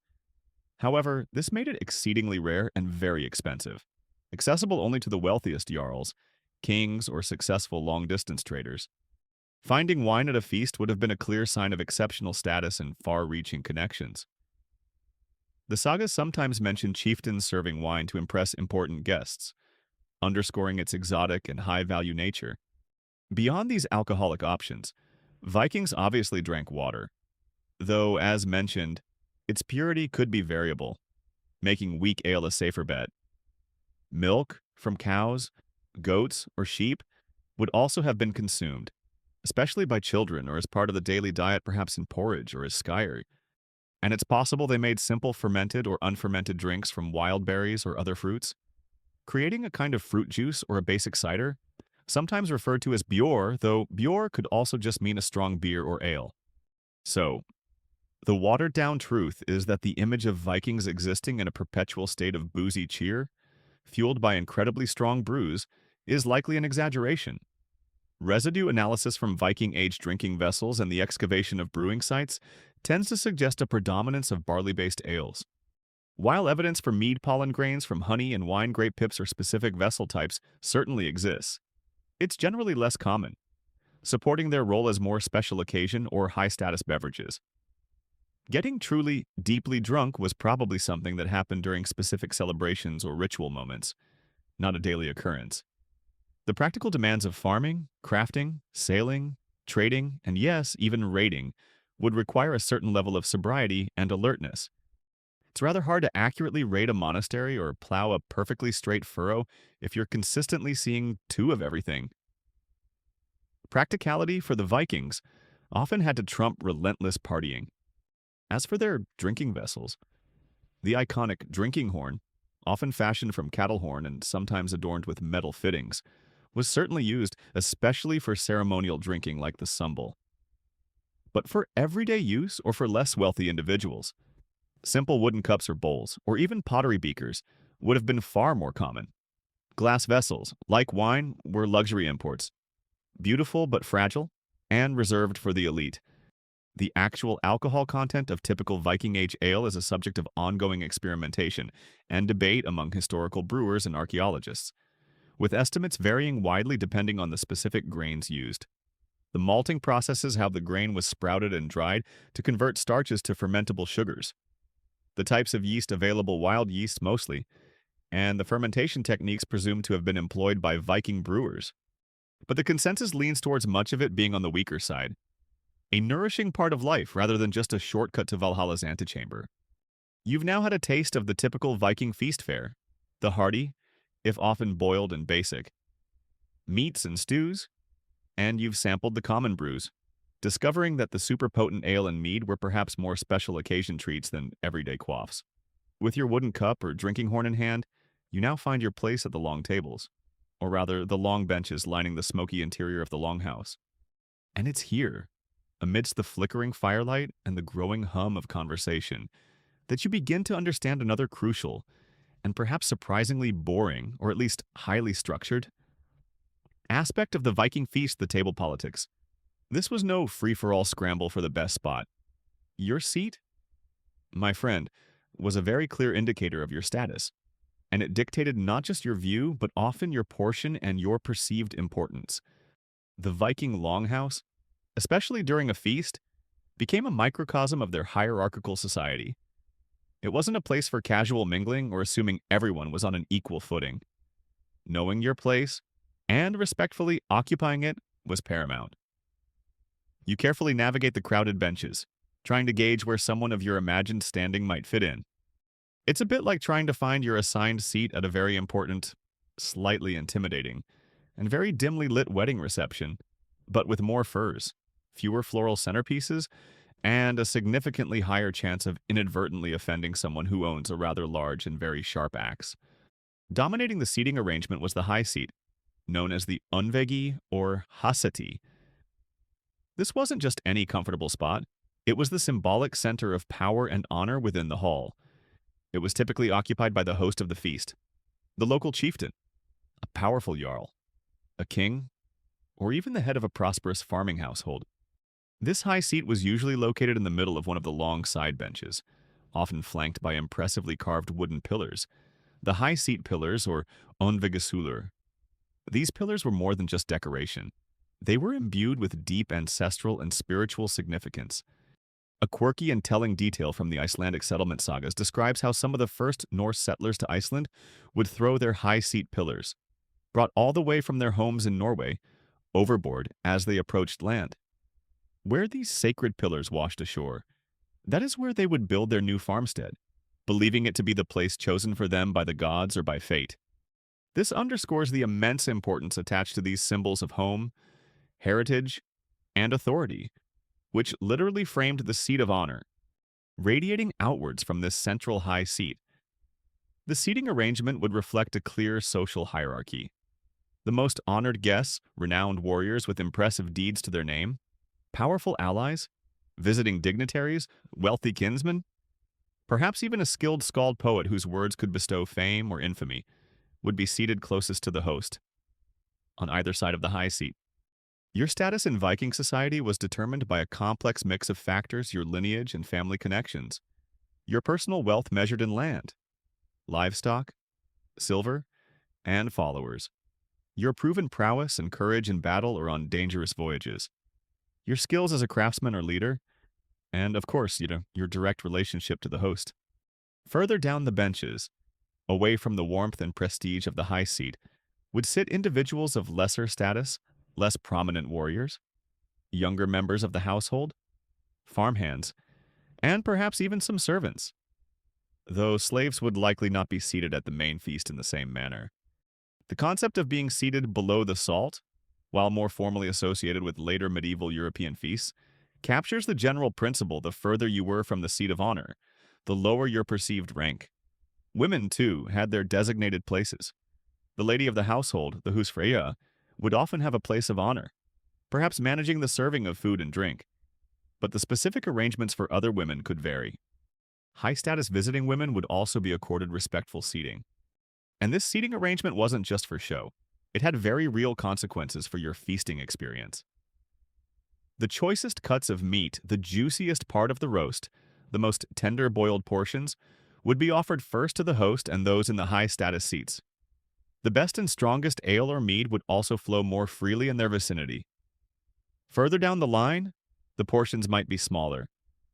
However, this made it exceedingly rare and very expensive, accessible only to the wealthiest jarls, kings, or successful long-distance traders. Finding wine at a feast would have been a clear sign of exceptional status and far-reaching connections. The sagas sometimes mention chieftains serving wine to impress important guests, underscoring its exotic and high-value nature. Beyond these alcoholic options, Vikings obviously drank water, though, as mentioned, its purity could be variable, making weak ale a safer bet. Milk from cows, goats, or sheep would also have been consumed, especially by children or as part of the daily diet, perhaps in porridge or as skyr. And it's possible they made simple fermented or unfermented drinks from wild berries or other fruits, creating a kind of fruit juice or a basic cider, sometimes referred to as bjor, though bjor could also just mean a strong beer or ale. So, the watered-down truth is that the image of Vikings existing in a perpetual state of boozy cheer, fueled by incredibly strong brews, is likely an exaggeration. Residue analysis from Viking-age drinking vessels and the excavation of brewing sites tends to suggest a predominance of barley-based ales. While evidence for mead pollen grains from honey and wine grape pips or specific vessel types certainly exists, it's generally less common, supporting their role as more special occasion or high-status beverages. Getting truly, deeply drunk was probably something that happened during specific celebrations or ritual moments, not a daily occurrence. The practical demands of farming, crafting, sailing, trading, and yes, even raiding, would require a certain level of sobriety and alertness. It's rather hard to accurately raid a monastery or plow a perfectly straight furrow if you're consistently seeing two of everything. Practicality for the Vikings often had to trump relentless partying. As for their drinking vessels, the iconic drinking horn, often fashioned from cattle horn and sometimes adorned with metal fittings, was certainly used especially for ceremonial drinking like the sumbel. But for everyday use or for less wealthy individuals, simple wooden cups or bowls, or even pottery beakers, would have been far more common. Glass vessels, like wine, were luxury imports, beautiful but fragile, and reserved for the elite. The actual alcohol content of typical Viking-age ale is a subject of ongoing experimentation and debate among historical brewers and archaeologists, with estimates varying widely depending on the specific grains used. The malting processes how the grain was sprouted and dried to convert starches to fermentable sugars. The types of yeast available, wild yeast mostly, and the fermentation techniques presumed to have been employed by Viking brewers. But the consensus leans towards much of it being on the weaker side, a nourishing part of life rather than just a shortcut to Valhalla's antechamber. You've now had a taste of the typical Viking feast fare, the hearty, if often boiled and basic, meats and stews, and you've sampled the common brews, discovering that the super potent ale and mead were perhaps more special occasion treats than everyday quaffs. With your wooden cup or drinking horn in hand, you now find your place at the long tables, or rather the long benches lining the smoky interior of the longhouse. And it's here, amidst the flickering firelight and the growing hum of conversation, that you begin to understand another crucial, and perhaps surprisingly boring, or at least highly structured, aspect of the Viking feast, the table politics. This was no free-for-all scramble for the best spot. Your seat, my friend, was a very clear indicator of your status, and it dictated not just your view, but often your portion and your perceived importance. The Viking longhouse, especially during a feast, became a microcosm of their hierarchical society. It wasn't a place for casual mingling or assuming everyone was on an equal footing. Knowing your place and respectfully occupying it was paramount. You carefully navigate the crowded benches, trying to gauge where someone of your imagined standing might fit in. It's a bit like trying to find your assigned seat at a very important, slightly intimidating, and very dimly lit wedding reception, but with more furs, fewer floral centerpieces, and a significantly higher chance of inadvertently offending someone who owns a rather large and very sharp axe. Dominating the seating arrangement was the high seat, known as the unvegi or hasati. This wasn't just any comfortable spot, it was the symbolic center of power and honor within the hall. It was typically occupied by the host of the feast, the local chieftain, a powerful jarl, a king, or even the head of a prosperous farming household. This high seat was usually located in the middle of one of the long side benches, often flanked by impressively carved wooden pillars. The high seat pillars, or onvegasulur. These pillars were more than just decoration. They were imbued with deep ancestral and spiritual significance. A quirky and telling detail from the Icelandic settlement sagas describes how some of the first Norse settlers to Iceland would throw their high seat pillars, brought all the way from their homes in Norway, overboard as they approached land. Where these sacred pillars washed ashore, that is where they would build their new farmstead, believing it to be the place chosen for them by the gods or by fate. This underscores the immense importance attached to these symbols of home, heritage, and authority, which literally framed the seat of honor, radiating outwards from this central high seat. The seating arrangement would reflect a clear social hierarchy. The most honored guests, renowned warriors with impressive deeds to their name, powerful allies, visiting dignitaries, wealthy kinsmen, perhaps even a skilled skald poet whose words could bestow fame or infamy, would be seated closest to the host, on either side of the high seat. Your status in Viking society was determined by a complex mix of factors: your lineage and family connections, your personal wealth measured in land, livestock, silver, and followers, your proven prowess and courage in battle or on dangerous voyages, your skills as a craftsman or leader, and of course, your direct relationship to the host. Further down the benches, away from the warmth and prestige of the high seat, would sit individuals of lesser status, less prominent warriors, younger members of the household, farmhands, and perhaps even some servants, though slaves would likely not be seated at the main feast in the same manner. The concept of being seated below the salt, while more formally associated with later medieval European feasts, captures the general principle: the further you were from the seat of honor, the lower your perceived rank. Women, too, had their designated places. The lady of the household, the husfreyja, would often have a place of honor, perhaps managing the serving of food and drink, but the specific arrangements for other women could vary. High-status visiting women would also be accorded respectful seating. And this seating arrangement wasn't just for show. It had very real consequences for your feasting experience. The choicest cuts of meat, the juiciest part of the roast, the most tender boiled portions, would be offered first to the host and those in the high-status seats. The best and strongest ale or mead would also flow more freely in their vicinity. Further down the line, the portions might be smaller,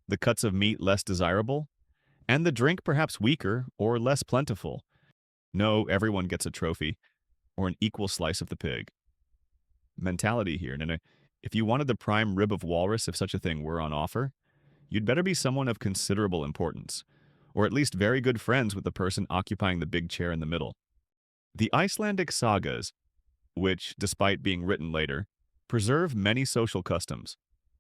the cuts of meat less desirable, and the drink perhaps weaker or less plentiful. No, everyone gets a trophy, or an equal slice of the pig. Mentality here, and if you wanted the prime rib of walrus, if such a thing were on offer, you'd better be someone of considerable importance, or at least very good friends with the person occupying the big chair in the middle. The Icelandic sagas, which, despite being written later, preserve many social customs,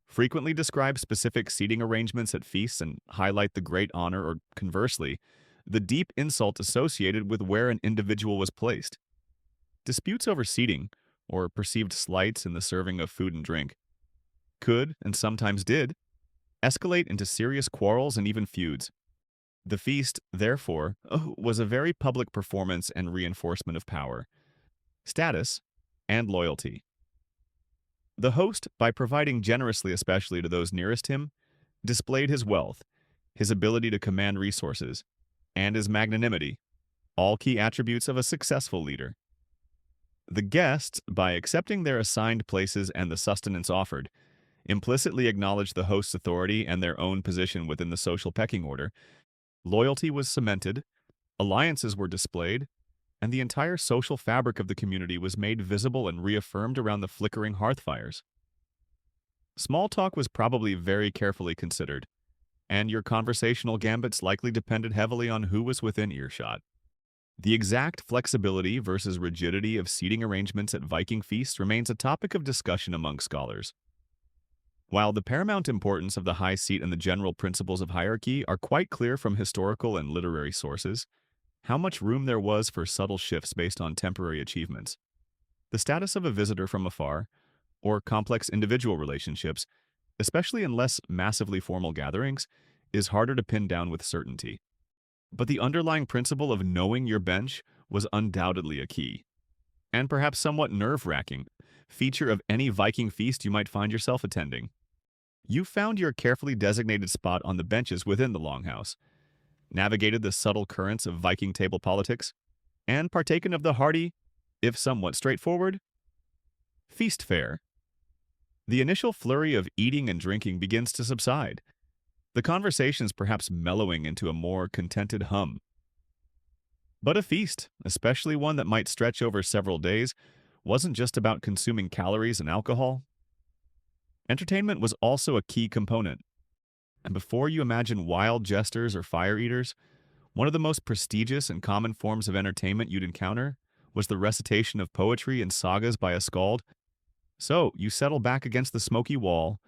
frequently describe specific seating arrangements at feasts and highlight the great honor or, conversely, the deep insult associated with where an individual was placed. Disputes over seating, or perceived slights in the serving of food and drink, could, and sometimes did, escalate into serious quarrels and even feuds. The feast, therefore, was a very public performance and reinforcement of power, status, and loyalty. The host, by providing generously especially to those nearest him, displayed his wealth, his ability to command resources, and his magnanimity, all key attributes of a successful leader. The guests, by accepting their assigned places and the sustenance offered, implicitly acknowledged the host's authority and their own position within the social pecking order, Loyalty was cemented, alliances were displayed, and the entire social fabric of the community was made visible and reaffirmed around the flickering hearth fires. Small talk was probably very carefully considered, and your conversational gambits likely depended heavily on who was within earshot. The exact flexibility versus rigidity of seating arrangements at Viking feasts remains a topic of discussion among scholars. While the paramount importance of the high seat and the general principles of hierarchy are quite clear from historical and literary sources, how much room there was for subtle shifts based on temporary achievements, the status of a visitor from afar, or complex individual relationships, especially in less massively formal gatherings, is harder to pin down with certainty. But the underlying principle of knowing your bench was undoubtedly a key, and perhaps somewhat nerve-wracking, feature of any Viking feast you might find yourself attending. You found your carefully designated spot on the benches within the longhouse, navigated the subtle currents of Viking table politics, and partaken of the hearty, if somewhat straightforward, feast fare. The initial flurry of eating and drinking begins to subside, the conversations perhaps mellowing into a more contented hum. But a feast, especially one that might stretch over several days, wasn't just about consuming calories and alcohol. Entertainment was also a key component. And before you imagine wild jesters or fire eaters, one of the most prestigious and common forms of entertainment you'd encounter was the recitation of poetry and sagas by a skald. So you settle back against the smoky wall,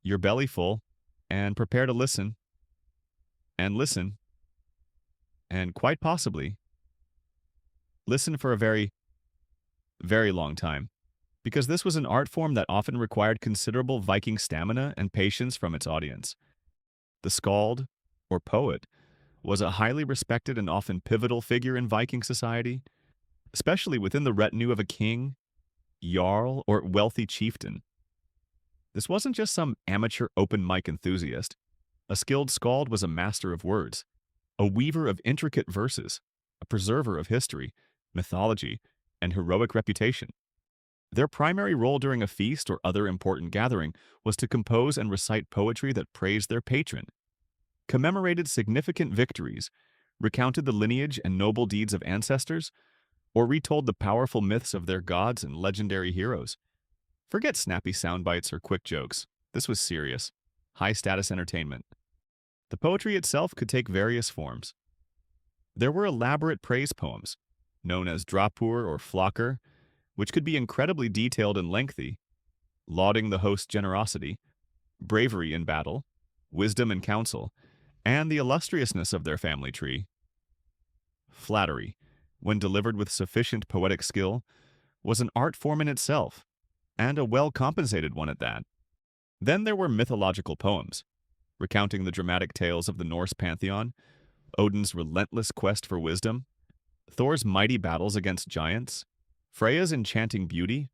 your belly full, and prepare to listen, and quite possibly listen for a very, very long time, because this was an art form that often required considerable Viking stamina and patience from its audience. The skald, or poet, was a highly respected and often pivotal figure in Viking society, especially within the retinue of a king, jarl, or wealthy chieftain. This wasn't just some amateur open mic enthusiast. A skilled skald was a master of words, a weaver of intricate verses, a preserver of history, mythology, and heroic reputation. Their primary role during a feast or other important gathering was to compose and recite poetry that praised their patron, commemorated significant victories, recounted the lineage and noble deeds of ancestors, or retold the powerful myths of their gods and legendary heroes. Forget snappy sound bites or quick jokes. This was serious, high-status entertainment. The poetry itself could take various forms. There were elaborate praise poems, known as drapur or flocker, which could be incredibly detailed and lengthy, lauding the host's generosity, bravery in battle, wisdom in counsel, and the illustriousness of their family tree. Flattery, when delivered with sufficient poetic skill, was an art form in itself, and a well-compensated one at that. Then there were mythological poems, recounting the dramatic tales of the Norse pantheon, Odin's relentless quest for wisdom, Thor's mighty battles against giants, Freya's enchanting beauty,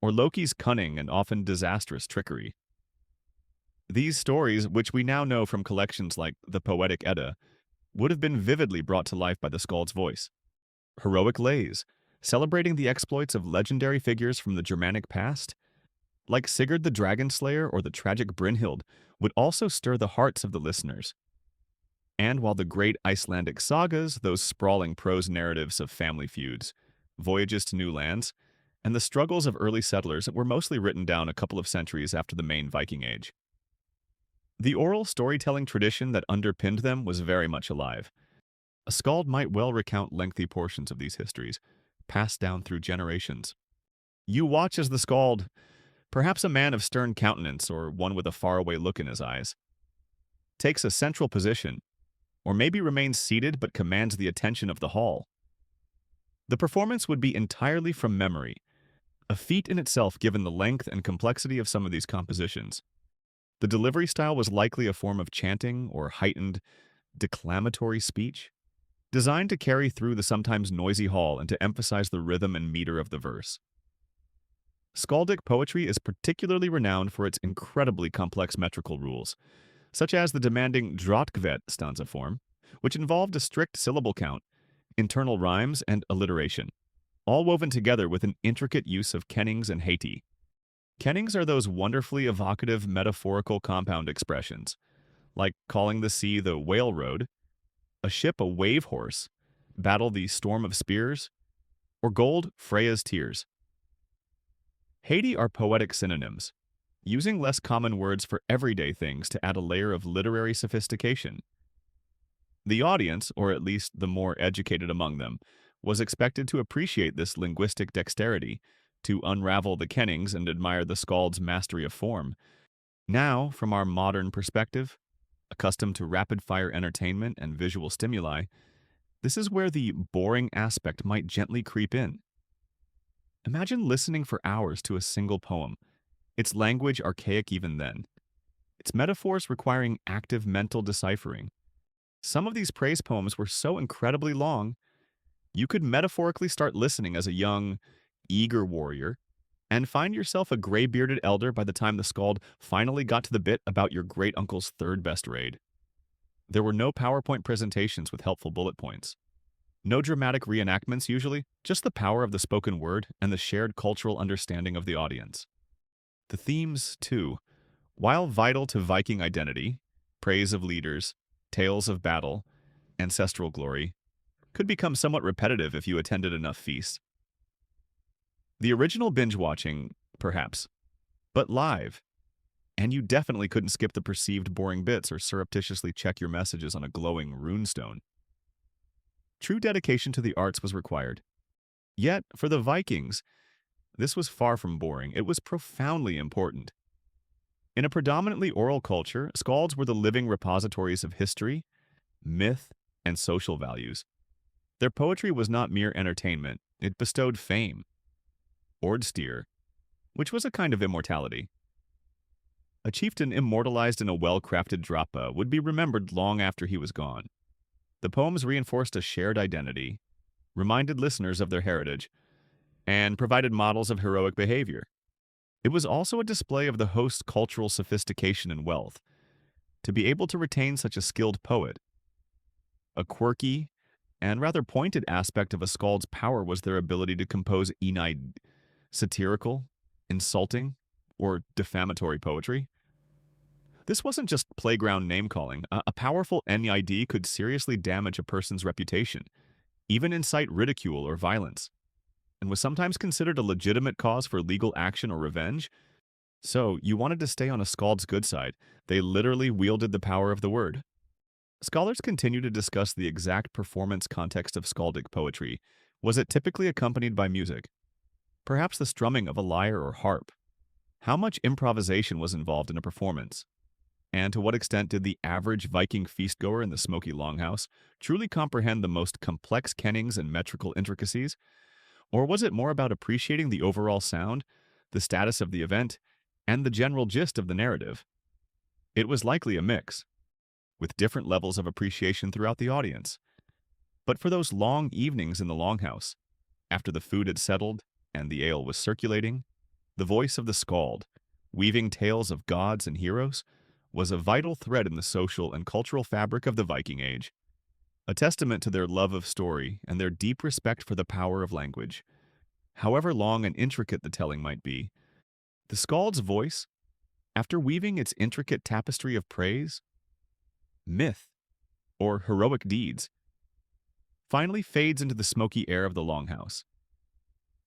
or Loki's cunning and often disastrous trickery. These stories, which we now know from collections like the Poetic Edda, would have been vividly brought to life by the skald's voice. Heroic lays, celebrating the exploits of legendary figures from the Germanic past, like Sigurd the Dragon Slayer or the tragic Brynhild, would also stir the hearts of the listeners. And while the great Icelandic sagas, those sprawling prose narratives of family feuds, voyages to new lands, and the struggles of early settlers were mostly written down a couple of centuries after the main Viking Age. The oral storytelling tradition that underpinned them was very much alive. A skald might well recount lengthy portions of these histories, passed down through generations. You watch as the skald, perhaps a man of stern countenance or one with a faraway look in his eyes, takes a central position, or maybe remains seated but commands the attention of the hall. The performance would be entirely from memory, a feat in itself given the length and complexity of some of these compositions. The delivery style was likely a form of chanting or heightened, declamatory speech, designed to carry through the sometimes noisy hall and to emphasize the rhythm and meter of the verse. Skaldic poetry is particularly renowned for its incredibly complex metrical rules, such as the demanding drotkvet stanza form, which involved a strict syllable count, internal rhymes, and alliteration, all woven together with an intricate use of kennings and heiti. Kennings are those wonderfully evocative metaphorical compound expressions, like calling the sea the whale road, ship a wave horse, battle the storm of spears, or gold Freya's tears. Haiti are poetic synonyms, using less common words for everyday things to add a layer of literary sophistication. The audience, or at least the more educated among them, was expected to appreciate this linguistic dexterity, to unravel the kennings and admire the skald's mastery of form. Now, from our modern perspective, accustomed to rapid-fire entertainment and visual stimuli, this is where the boring aspect might gently creep in. Imagine listening for hours to a single poem, its language archaic even then, its metaphors requiring active mental deciphering. Some of these praise poems were so incredibly long, you could metaphorically start listening as a young, eager warrior and find yourself a gray-bearded elder by the time the skald finally got to the bit about your great-uncle's third best raid. There were no PowerPoint presentations with helpful bullet points. No dramatic reenactments usually, just the power of the spoken word and the shared cultural understanding of the audience. The themes, too, while vital to Viking identity, praise of leaders, tales of battle, ancestral glory, could become somewhat repetitive if you attended enough feasts. The original binge-watching, perhaps, but live, and you definitely couldn't skip the perceived boring bits or surreptitiously check your messages on a glowing runestone. True dedication to the arts was required. Yet, for the Vikings, this was far from boring. It was profoundly important. In a predominantly oral culture, skalds were the living repositories of history, myth, and social values. Their poetry was not mere entertainment. It bestowed fame, Ordstyr, which was a kind of immortality. A chieftain immortalized in a well-crafted drapa would be remembered long after he was gone. The poems reinforced a shared identity, reminded listeners of their heritage, and provided models of heroic behavior. It was also a display of the host's cultural sophistication and wealth. To be able to retain such a skilled poet, a quirky and rather pointed aspect of a skald's power was their ability to compose satirical, insulting, or defamatory poetry. This wasn't just playground name-calling. A powerful NID could seriously damage a person's reputation, even incite ridicule or violence, and was sometimes considered a legitimate cause for legal action or revenge. So, you wanted to stay on a skald's good side. They literally wielded the power of the word. Scholars continue to discuss the exact performance context of skaldic poetry. Was it typically accompanied by music? Perhaps the strumming of a lyre or harp? How much improvisation was involved in a performance? And to what extent did the average Viking feastgoer in the smoky longhouse truly comprehend the most complex kennings and metrical intricacies? Or was it more about appreciating the overall sound, the status of the event, and the general gist of the narrative? It was likely a mix, with different levels of appreciation throughout the audience. But for those long evenings in the longhouse, after the food had settled and the ale was circulating, the voice of the skald, weaving tales of gods and heroes, was a vital thread in the social and cultural fabric of the Viking Age, a testament to their love of story and their deep respect for the power of language. However long and intricate the telling might be, the skald's voice, after weaving its intricate tapestry of praise, myth, or heroic deeds, finally fades into the smoky air of the longhouse.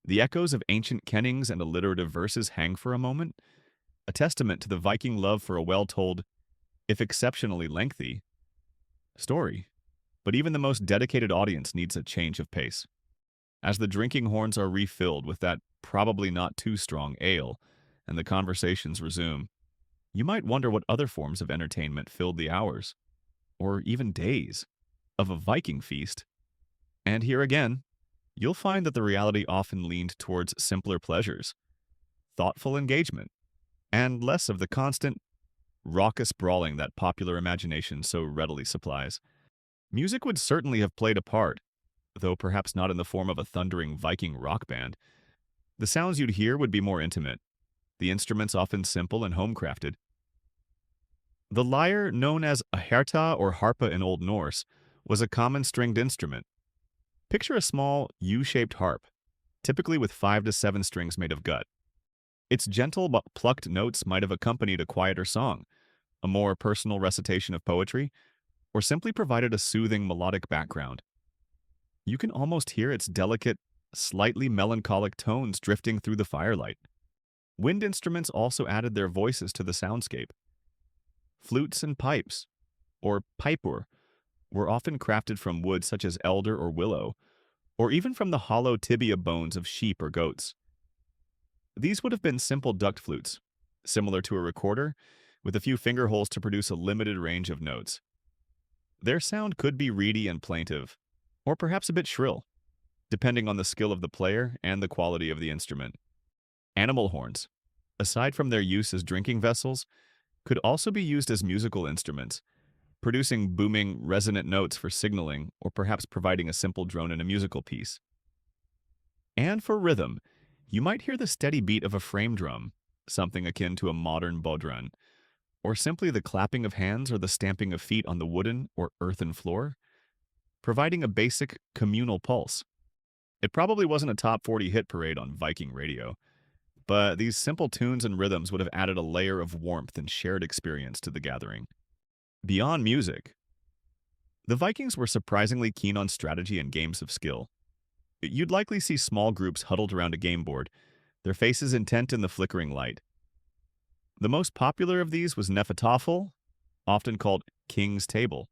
The echoes of ancient kennings and alliterative verses hang for a moment, a testament to the Viking love for a well-told, if exceptionally lengthy, story. But even the most dedicated audience needs a change of pace. As the drinking horns are refilled with that probably not too strong ale, and the conversations resume, you might wonder what other forms of entertainment filled the hours, or even days, of a Viking feast. And here again, you'll find that the reality often leaned towards simpler pleasures, thoughtful engagement, and less of the constant, raucous brawling that popular imagination so readily supplies. Music would certainly have played a part, though perhaps not in the form of a thundering Viking rock band. The sounds you'd hear would be more intimate, the instruments often simple and home-crafted. The lyre, known as a herta or harpa in Old Norse, was a common stringed instrument. Picture a small, U-shaped harp, typically with 5 to 7 strings made of gut. Its gentle but plucked notes might have accompanied a quieter song, a more personal recitation of poetry, or simply provided a soothing melodic background. You can almost hear its delicate, slightly melancholic tones drifting through the firelight. Wind instruments also added their voices to the soundscape. Flutes and pipes, or pipur, were often crafted from wood such as elder or willow, or even from the hollow tibia bones of sheep or goats. These would have been simple duct flutes, similar to a recorder, with a few finger holes to produce a limited range of notes. Their sound could be reedy and plaintive, or perhaps a bit shrill, depending on the skill of the player and the quality of the instrument. Animal horns, aside from their use as drinking vessels, could also be used as musical instruments, producing booming, resonant notes for signaling or perhaps providing a simple drone in a musical piece. And for rhythm, you might hear the steady beat of a frame drum, something akin to a modern bodhran, or simply the clapping of hands or the stamping of feet on the wooden or earthen floor, providing a basic communal pulse. It probably wasn't a top 40 hit parade on Viking radio, but these simple tunes and rhythms would have added a layer of warmth and shared experience to the gathering. Beyond music, the Vikings were surprisingly keen on strategy and games of skill. You'd likely see small groups huddled around a game board, their faces intent in the flickering light. The most popular of these was Nefatafel, often called King's Table.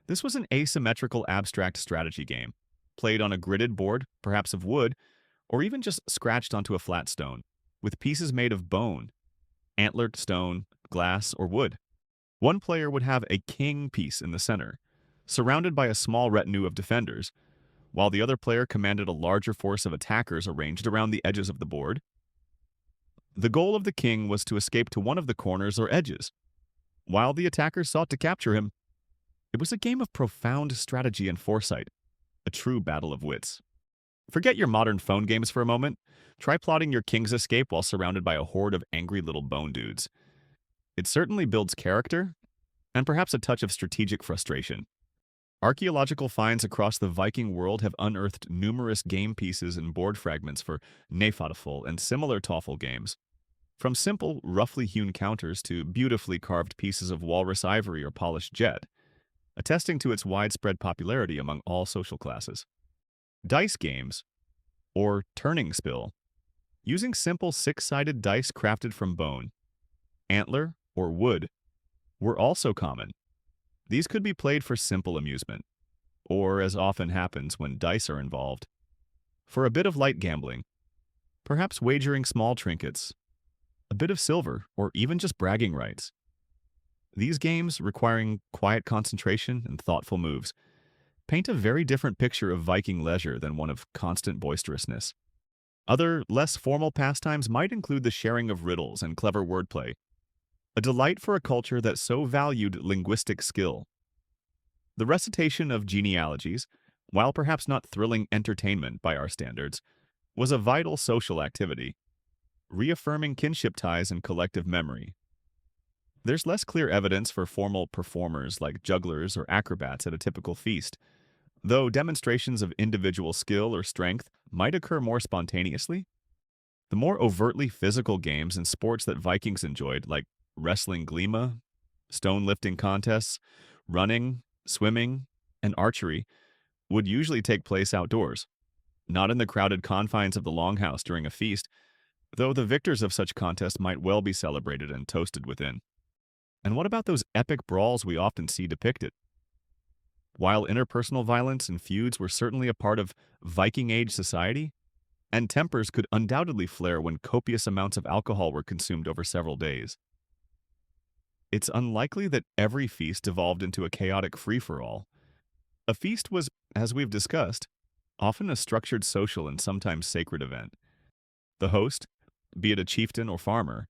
This was an asymmetrical abstract strategy game, played on a gridded board, perhaps of wood, or even just scratched onto a flat stone, with pieces made of bone, antlered stone, glass, or wood. One player would have a king piece in the center, surrounded by a small retinue of defenders, while the other player commanded a larger force of attackers arranged around the edges of the board. The goal of the king was to escape to one of the corners or edges, while the attackers sought to capture him. It was a game of profound strategy and foresight, a true battle of wits. Forget your modern phone games for a moment. Try plotting your king's escape while surrounded by a horde of angry little bone dudes. It certainly builds character, and perhaps a touch of strategic frustration. Archaeological finds across the Viking world have unearthed numerous game pieces and board fragments for Nefatafel and similar Toffel games. From simple, roughly hewn counters to beautifully carved pieces of walrus ivory or polished jet, attesting to its widespread popularity among all social classes. Dice games, or turning spill, using simple six-sided dice crafted from bone, antler, or wood, were also common. These could be played for simple amusement, or, as often happens when dice are involved, for a bit of light gambling, perhaps wagering small trinkets, a bit of silver, or even just bragging rights. These games, requiring quiet concentration and thoughtful moves, paint a very different picture of Viking leisure than one of constant boisterousness. Other, less formal pastimes might include the sharing of riddles and clever wordplay, a delight for a culture that so valued linguistic skill. The recitation of genealogies, while perhaps not thrilling entertainment by our standards, was a vital social activity, reaffirming kinship ties and collective memory. There's less clear evidence for formal performers like jugglers or acrobats at a typical feast, though demonstrations of individual skill or strength might occur more spontaneously. The more overtly physical games and sports that Vikings enjoyed, like wrestling glima, stone lifting contests, running, swimming, and archery, would usually take place outdoors, not in the crowded confines of the longhouse during a feast, though the victors of such contests might well be celebrated and toasted within. And what about those epic brawls we often see depicted? While interpersonal violence and feuds were certainly a part of Viking Age society, and tempers could undoubtedly flare when copious amounts of alcohol were consumed over several days, it's unlikely that every feast devolved into a chaotic free-for-all. A feast was, as we've discussed, often a structured social and sometimes sacred event. The host, be it a chieftain or farmer,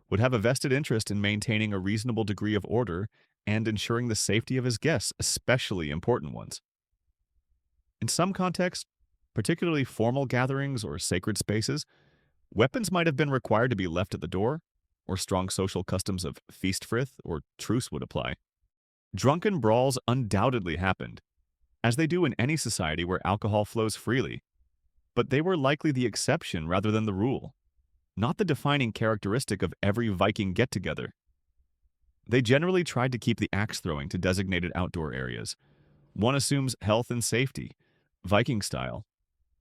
would have a vested interest in maintaining a reasonable degree of order and ensuring the safety of his guests, especially important ones. In some contexts, particularly formal gatherings or sacred spaces, weapons might have been required to be left at the door, or strong social customs of feastfrith or truce would apply. Drunken brawls undoubtedly happened, as they do in any society where alcohol flows freely, but they were likely the exception rather than the rule, not the defining characteristic of every Viking get-together. They generally tried to keep the axe throwing to designated outdoor areas. One assumes health and safety, Viking style.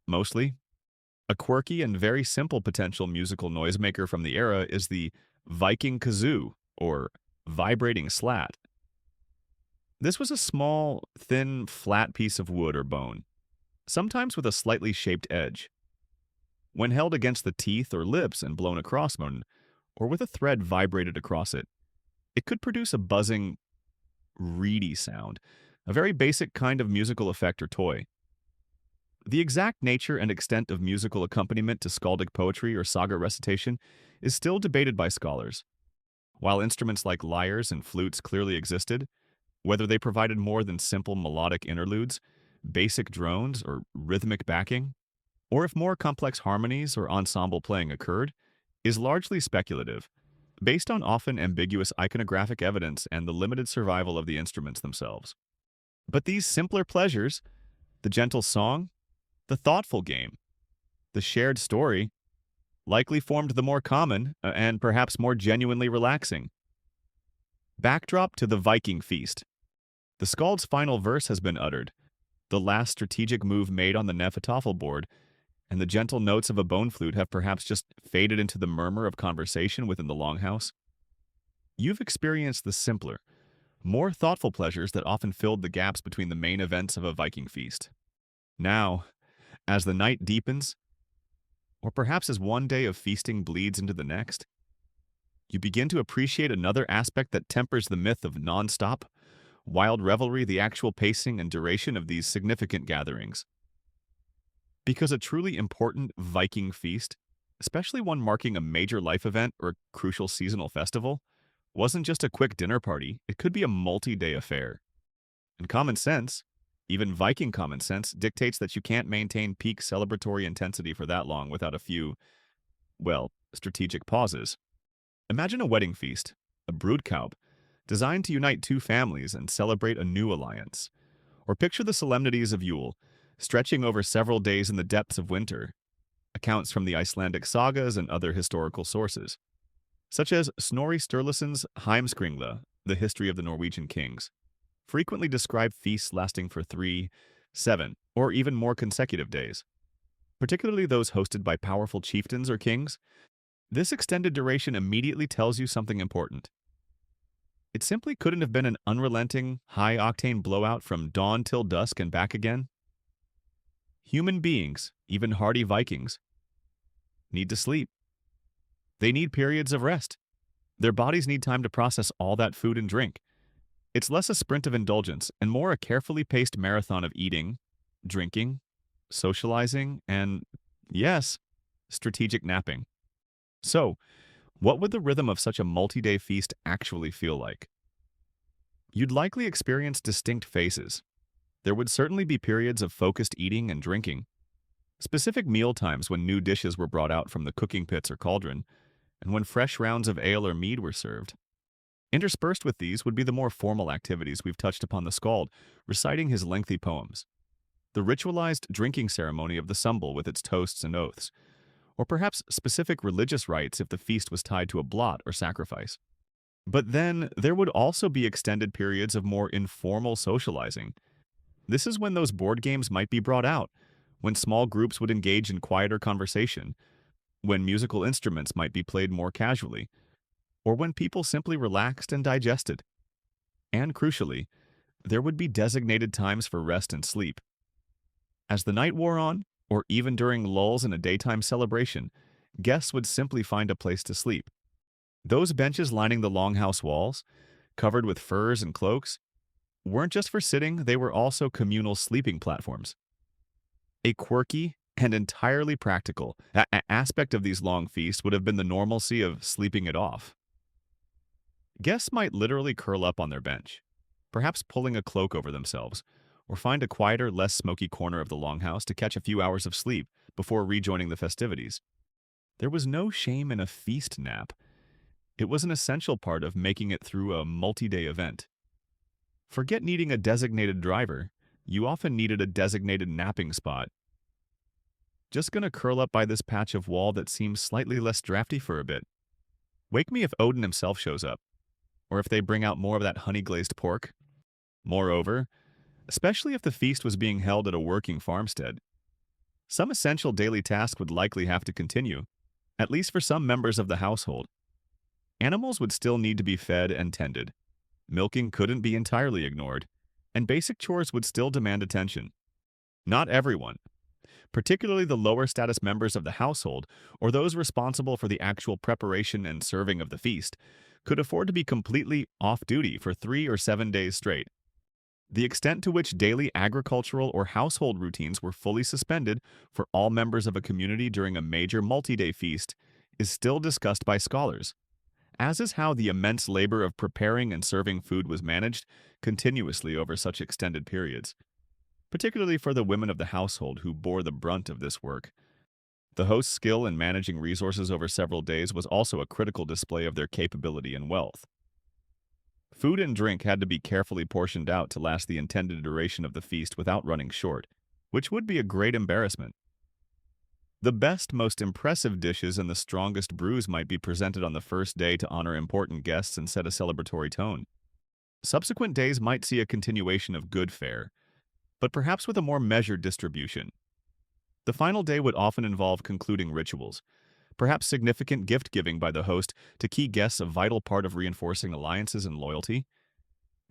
Mostly, a quirky and very simple potential musical noisemaker from the era is the Viking kazoo, or vibrating slat. This was a small, thin, flat piece of wood or bone, sometimes with a slightly shaped edge. When held against the teeth or lips and blown across one, or with a thread vibrated across it, it could produce a buzzing, reedy sound, a very basic kind of musical effect or toy. The exact nature and extent of musical accompaniment to skaldic poetry or saga recitation is still debated by scholars. While instruments like lyres and flutes clearly existed, whether they provided more than simple melodic interludes, basic drones, or rhythmic backing, or if more complex harmonies or ensemble playing occurred, is largely speculative, based on often ambiguous iconographic evidence and the limited survival of the instruments themselves. But these simpler pleasures, the gentle song, the thoughtful game, the shared story, likely formed the more common and perhaps more genuinely relaxing. Backdrop to the Viking feast. The skald's final verse has been uttered, the last strategic move made on the Nefertafel board, and the gentle notes of a bone flute have perhaps just faded into the murmur of conversation within the longhouse. You've experienced the simpler, more thoughtful pleasures that often filled the gaps between the main events of a Viking feast. Now, as the night deepens, or perhaps as one day of feasting bleeds into the next, you begin to appreciate another aspect that tempers the myth of non-stop, wild revelry, the actual pacing and duration of these significant gatherings. Because a truly important Viking feast, especially one marking a major life event or crucial seasonal festival, wasn't just a quick dinner party, it could be a multi-day affair. And common sense, even Viking common sense, dictates that you can't maintain peak celebratory intensity for that long without a few, well, strategic pauses. Imagine a wedding feast, a broodkaup, designed to unite two families and celebrate a new alliance. Or picture the solemnities of Yule, stretching over several days in the depths of winter, accounts from the Icelandic sagas and other historical sources, such as Snorri Sturluson's Heimskringla, the history of the Norwegian kings, frequently describe feasts lasting for 3, 7, or even more consecutive days, particularly those hosted by powerful chieftains or kings. This extended duration immediately tells you something important. It simply couldn't have been an unrelenting, high-octane blowout from dawn till dusk and back again. Human beings, even hardy Vikings, need to sleep. They need periods of rest. Their bodies need time to process all that food and drink. It's less a sprint of indulgence and more a carefully paced marathon of eating, drinking, socializing, and, yes, strategic napping. So, what would the rhythm of such a multi-day feast actually feel like? You'd likely experience distinct phases. There would certainly be periods of focused eating and drinking, specific meal times when new dishes were brought out from the cooking pits or cauldron, and when fresh rounds of ale or mead were served. Interspersed with these would be the more formal activities we've touched upon the skald, reciting his lengthy poems, the ritualized drinking ceremony of the sumbel with its toasts and oaths, or perhaps specific religious rites if the feast was tied to a blot or sacrifice. But then there would also be extended periods of more informal socializing. This is when those board games might be brought out, when small groups would engage in quieter conversation, when musical instruments might be played more casually, or when people simply relaxed and digested. And crucially, there would be designated times for rest and sleep. As the night wore on, or even during lulls in a daytime celebration, guests would simply find a place to sleep. Those benches lining the longhouse walls, covered with furs and cloaks, weren't just for sitting, they were also communal sleeping platforms. A quirky and entirely practical aspect of these long feasts would have been the normalcy of sleeping it off. Guests might literally curl up on their bench, perhaps pulling a cloak over themselves, or find a quieter, less smoky corner of the longhouse to catch a few hours of sleep before rejoining the festivities. There was no shame in a feast nap. It was an essential part of making it through a multi-day event. Forget needing a designated driver. You often needed a designated napping spot. Just gonna curl up by this patch of wall that seems slightly less drafty for a bit. Wake me if Odin himself shows up. or if they bring out more of that honey-glazed pork. Moreover, especially if the feast was being held at a working farmstead, some essential daily tasks would likely have to continue, at least for some members of the household. Animals would still need to be fed and tended. Milking couldn't be entirely ignored, and basic chores would still demand attention. Not everyone, particularly the lower status members of the household or those responsible for the actual preparation and serving of the feast, could afford to be completely off duty for 3 or 7 days straight. The extent to which daily agricultural or household routines were fully suspended for all members of a community during a major multi-day feast is still discussed by scholars, as is how the immense labor of preparing and serving food was managed continuously over such extended periods, particularly for the women of the household who bore the brunt of this work. The host's skill in managing resources over several days was also a critical display of their capability and wealth. Food and drink had to be carefully portioned out to last the intended duration of the feast without running short, which would be a great embarrassment. The best, most impressive dishes and the strongest brews might be presented on the first day to honor important guests and set a celebratory tone. Subsequent days might see a continuation of good fare, but perhaps with a more measured distribution. The final day would often involve concluding rituals, perhaps significant gift-giving by the host to key guests, a vital part of reinforcing alliances and loyalty,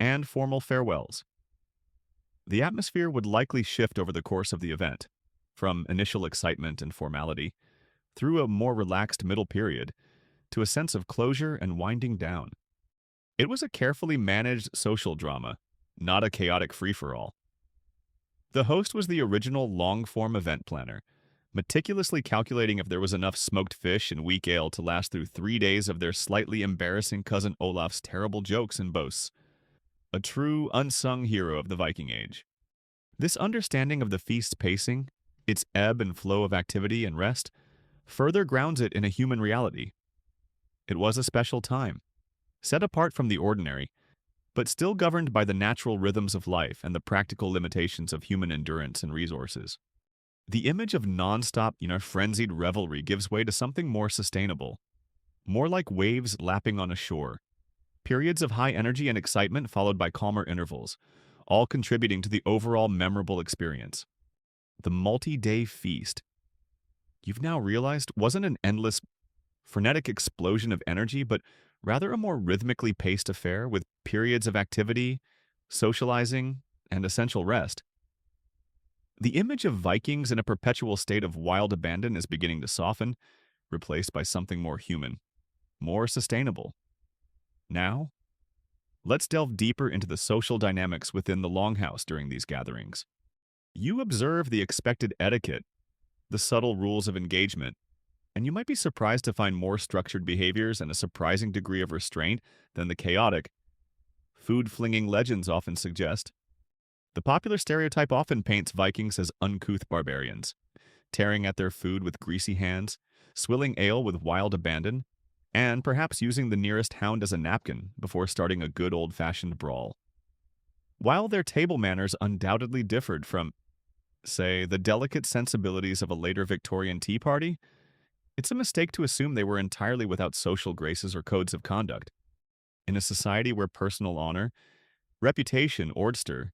and formal farewells. The atmosphere would likely shift over the course of the event, from initial excitement and formality, through a more relaxed middle period, to a sense of closure and winding down. It was a carefully managed social drama, not a chaotic free-for-all. The host was the original long-form event planner, meticulously calculating if there was enough smoked fish and weak ale to last through 3 days of their slightly embarrassing cousin Olaf's terrible jokes and boasts. A true, unsung hero of the Viking Age. This understanding of the feast's pacing, its ebb and flow of activity and rest, further grounds it in a human reality. It was a special time, set apart from the ordinary, but still governed by the natural rhythms of life and the practical limitations of human endurance and resources. The image of non-stop, frenzied revelry gives way to something more sustainable, more like waves lapping on a shore, periods of high energy and excitement followed by calmer intervals, all contributing to the overall memorable experience. The multi-day feast, you've now realized, wasn't an endless, frenetic explosion of energy, but rather a more rhythmically paced affair with periods of activity, socializing, and essential rest. The image of Vikings in a perpetual state of wild abandon is beginning to soften, replaced by something more human, more sustainable. Now, let's delve deeper into the social dynamics within the longhouse during these gatherings. You observe the expected etiquette, the subtle rules of engagement, and you might be surprised to find more structured behaviors and a surprising degree of restraint than the chaotic, food-flinging legends often suggest. The popular stereotype often paints Vikings as uncouth barbarians, tearing at their food with greasy hands, swilling ale with wild abandon, and perhaps using the nearest hound as a napkin before starting a good old-fashioned brawl. While their table manners undoubtedly differed from, say, the delicate sensibilities of a later Victorian tea party, it's a mistake to assume they were entirely without social graces or codes of conduct. In a society where personal honor, reputation, ordster,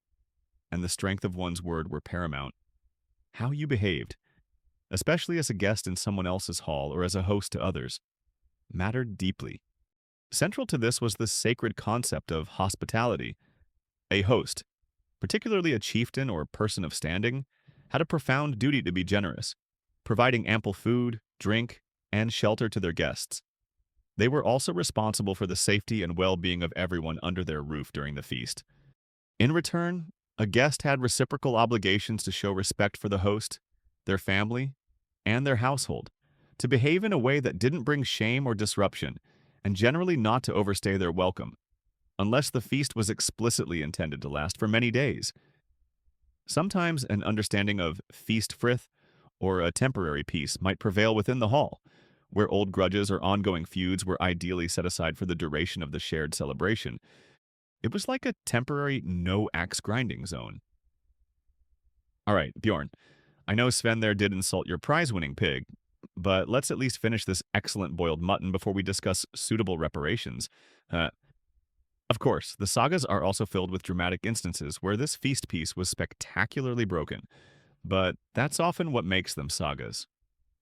and the strength of one's word were paramount, how you behaved, especially as a guest in someone else's hall or as a host to others, mattered deeply. Central to this was the sacred concept of hospitality. A host, particularly a chieftain or person of standing, had a profound duty to be generous, providing ample food, drink, and shelter to their guests. They were also responsible for the safety and well-being of everyone under their roof during the feast. In return, a guest had reciprocal obligations to show respect for the host, their family, and their household, to behave in a way that didn't bring shame or disruption, and generally not to overstay their welcome, unless the feast was explicitly intended to last for many days. Sometimes an understanding of feast frith, or a temporary peace, might prevail within the hall, where old grudges or ongoing feuds were ideally set aside for the duration of the shared celebration. It was like a temporary no-axe-grinding zone. All right, Bjorn, I know Sven there did insult your prize-winning pig, but let's at least finish this excellent boiled mutton before we discuss suitable reparations. Of course, the sagas are also filled with dramatic instances where this feast piece was spectacularly broken, but that's often what makes them sagas.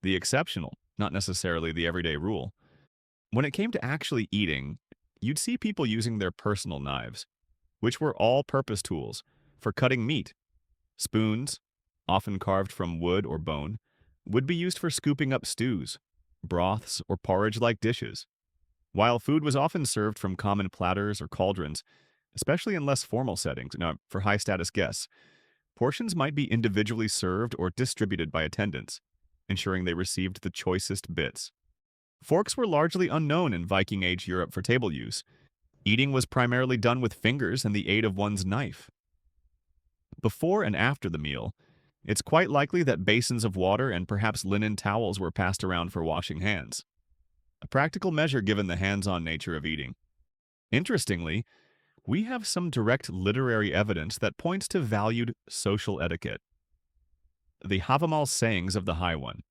The exceptional, not necessarily the everyday rule. When it came to actually eating, you'd see people using their personal knives, which were all-purpose tools, for cutting meat. Spoons, often carved from wood or bone, would be used for scooping up stews, broths, or porridge-like dishes. While food was often served from common platters or cauldrons, especially in less formal settings, now for high-status guests, portions might be individually served or distributed by attendants, ensuring they received the choicest bits. Forks were largely unknown in Viking Age Europe for table use. Eating was primarily done with fingers and the aid of one's knife. Before and after the meal, it's quite likely that basins of water and perhaps linen towels were passed around for washing hands. A practical measure given the hands-on nature of eating. Interestingly, we have some direct literary evidence that points to valued social etiquette. The Havamal Sayings of the High One,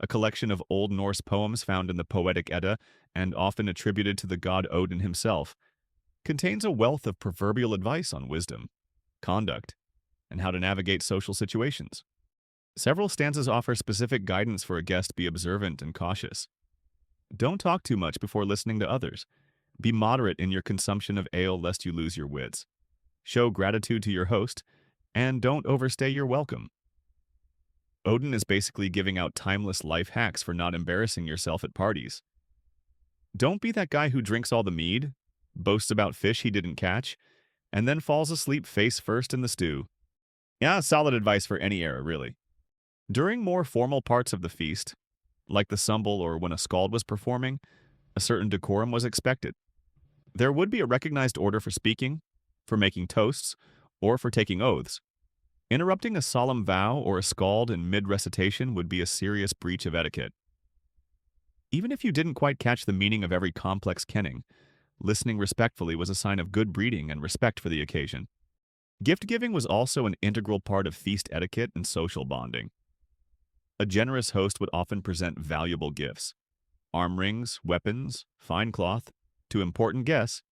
a collection of Old Norse poems found in the Poetic Edda and often attributed to the god Odin himself, contains a wealth of proverbial advice on wisdom, conduct, and how to navigate social situations. Several stanzas offer specific guidance for a guest to be observant and cautious. Don't talk too much before listening to others. Be moderate in your consumption of ale lest you lose your wits. Show gratitude to your host, and don't overstay your welcome. Odin is basically giving out timeless life hacks for not embarrassing yourself at parties. Don't be that guy who drinks all the mead, boasts about fish he didn't catch, and then falls asleep face first in the stew. Yeah, solid advice for any era, really. During more formal parts of the feast, like the sumble or when a skald was performing, a certain decorum was expected. There would be a recognized order for speaking, for making toasts, or for taking oaths. Interrupting a solemn vow or a skald in mid-recitation would be a serious breach of etiquette. Even if you didn't quite catch the meaning of every complex kenning, listening respectfully was a sign of good breeding and respect for the occasion. Gift-giving was also an integral part of feast etiquette and social bonding. A generous host would often present valuable gifts, arm rings, weapons, fine cloth, to important guests,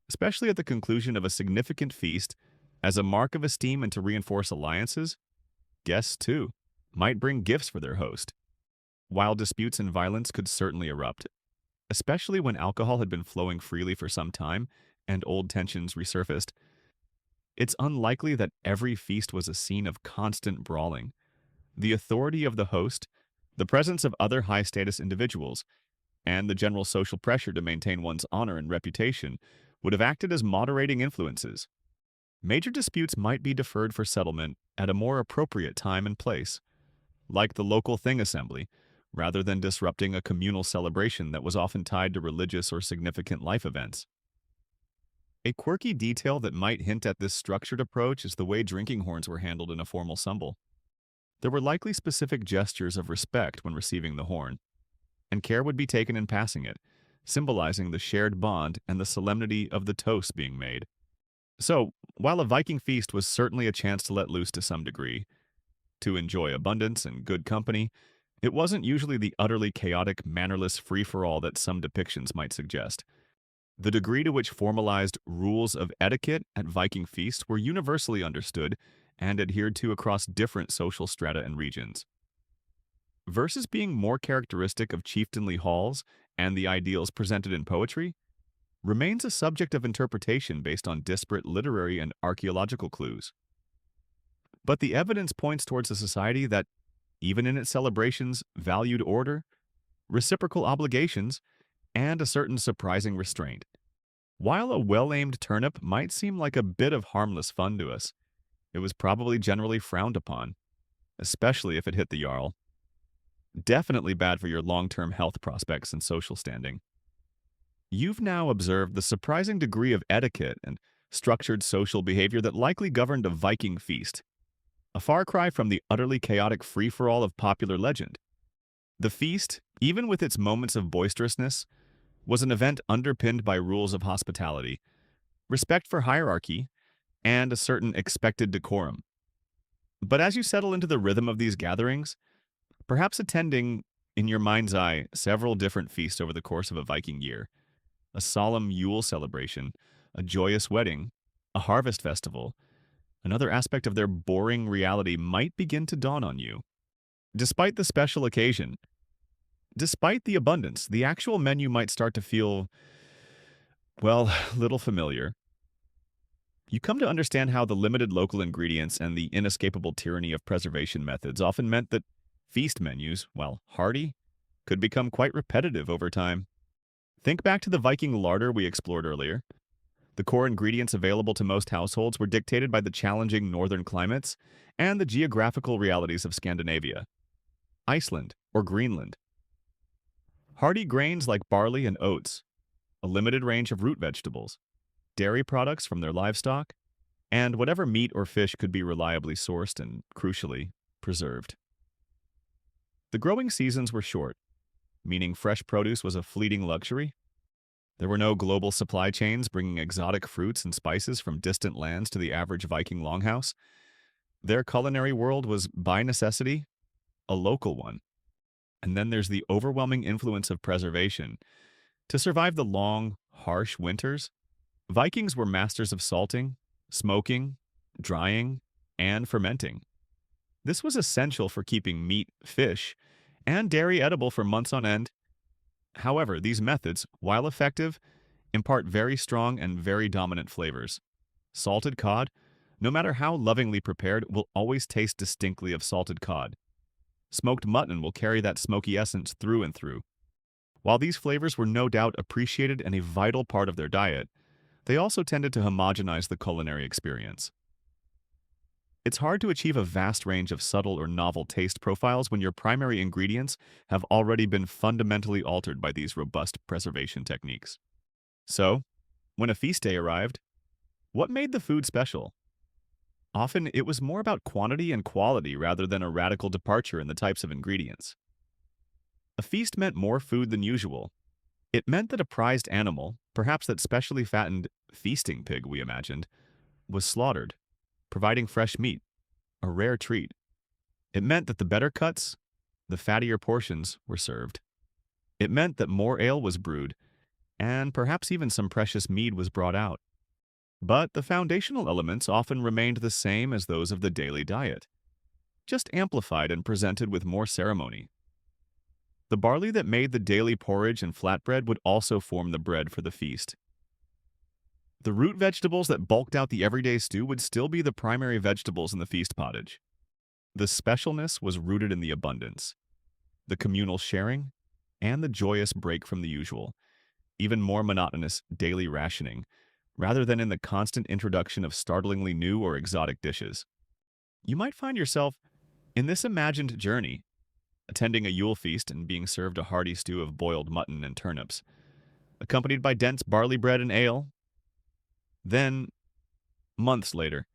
especially at the conclusion of a significant feast. As a mark of esteem and to reinforce alliances, guests, too, might bring gifts for their host. While disputes and violence could certainly erupt, especially when alcohol had been flowing freely for some time and old tensions resurfaced, it's unlikely that every feast was a scene of constant brawling. The authority of the host, the presence of other high-status individuals, and the general social pressure to maintain one's honor and reputation would have acted as moderating influences. Major disputes might be deferred for settlement at a more appropriate time and place, like the local thing assembly, rather than disrupting a communal celebration that was often tied to religious or significant life events. A quirky detail that might hint at this structured approach is the way drinking horns were handled in a formal sumble. There were likely specific gestures of respect when receiving the horn, and care would be taken in passing it, symbolizing the shared bond and the solemnity of the toast being made. So, while a Viking feast was certainly a chance to let loose to some degree, to enjoy abundance and good company, it wasn't usually the utterly chaotic, mannerless free-for-all that some depictions might suggest. The degree to which formalized rules of etiquette at Viking feasts were universally understood and adhered to across different social strata and regions. Versus being more characteristic of chieftainly halls and the ideals presented in poetry, remains a subject of interpretation based on disparate literary and archaeological clues. But the evidence points towards a society that, even in its celebrations, valued order, reciprocal obligations, and a certain surprising restraint. While a well-aimed turnip might seem like a bit of harmless fun to us, it was probably generally frowned upon, especially if it hit the Jarl. Definitely bad for your long-term health prospects and social standing. You've now observed the surprising degree of etiquette and structured social behavior that likely governed a Viking feast, a far cry from the utterly chaotic free-for-all of popular legend. The feast, even with its moments of boisterousness, was an event underpinned by rules of hospitality, respect for hierarchy, and a certain expected decorum. But as you settle into the rhythm of these gatherings, perhaps attending, in your mind's eye, several different feasts over the course of a Viking year, a solemn Yule celebration, a joyous wedding, a harvest festival, another aspect of their boring reality might begin to dawn on you. Despite the special occasion, despite the abundance, the actual menu might start to feel, well, little familiar. You come to understand how the limited local ingredients and the inescapable tyranny of preservation methods often meant that feast menus, while hearty, could become quite repetitive over time. Think back to the Viking larder we explored earlier. The core ingredients available to most households were dictated by the challenging northern climates and the geographical realities of Scandinavia, Iceland, or Greenland. Hardy grains like barley and oats, a limited range of root vegetables, dairy products from their livestock, and whatever meat or fish could be reliably sourced and, crucially, preserved. The growing seasons were short, meaning fresh produce was a fleeting luxury. There were no global supply chains bringing exotic fruits and spices from distant lands to the average Viking longhouse. Their culinary world was, by necessity, a local one. And then there's the overwhelming influence of preservation. To survive the long, harsh winters, Vikings were masters of salting, smoking, drying, and fermenting. This was essential for keeping meat, fish, and dairy edible for months on end. However, these methods, while effective, impart very strong and very dominant flavors. Salted cod, no matter how lovingly prepared, will always taste distinctly of salted cod. Smoked mutton will carry that smoky essence through and through. While these flavors were no doubt appreciated and a vital part of their diet, they also tended to homogenize the culinary experience. It's hard to achieve a vast range of subtle or novel taste profiles when your primary ingredients have already been fundamentally altered by these robust preservation techniques. So, when a feast day arrived, what made the food special? Often, it was more about quantity and quality rather than a radical departure in the types of ingredients. A feast meant more food than usual. It meant that a prized animal, perhaps that specially fattened feasting pig we imagined, was slaughtered, providing fresh meat, a rare treat. It meant that the better cuts, the fattier portions, were served. It meant that more ale was brewed, and perhaps even some precious mead was brought out. But the foundational elements often remained the same as those of the daily diet, just amplified and presented with more ceremony. The barley that made the daily porridge and flatbread would also form the bread for the feast. The root vegetables that bulked out the everyday stew would still be the primary vegetables in the feast pottage. The specialness was rooted in the abundance, the communal sharing, and the joyous break from the usual, even more monotonous daily rationing, rather than in the constant introduction of startlingly new or exotic dishes. You might find yourself, in this imagined journey, attending a Yule feast and being served a hearty stew of boiled mutton and turnips, accompanied by dense barley bread and ale. Then, months later,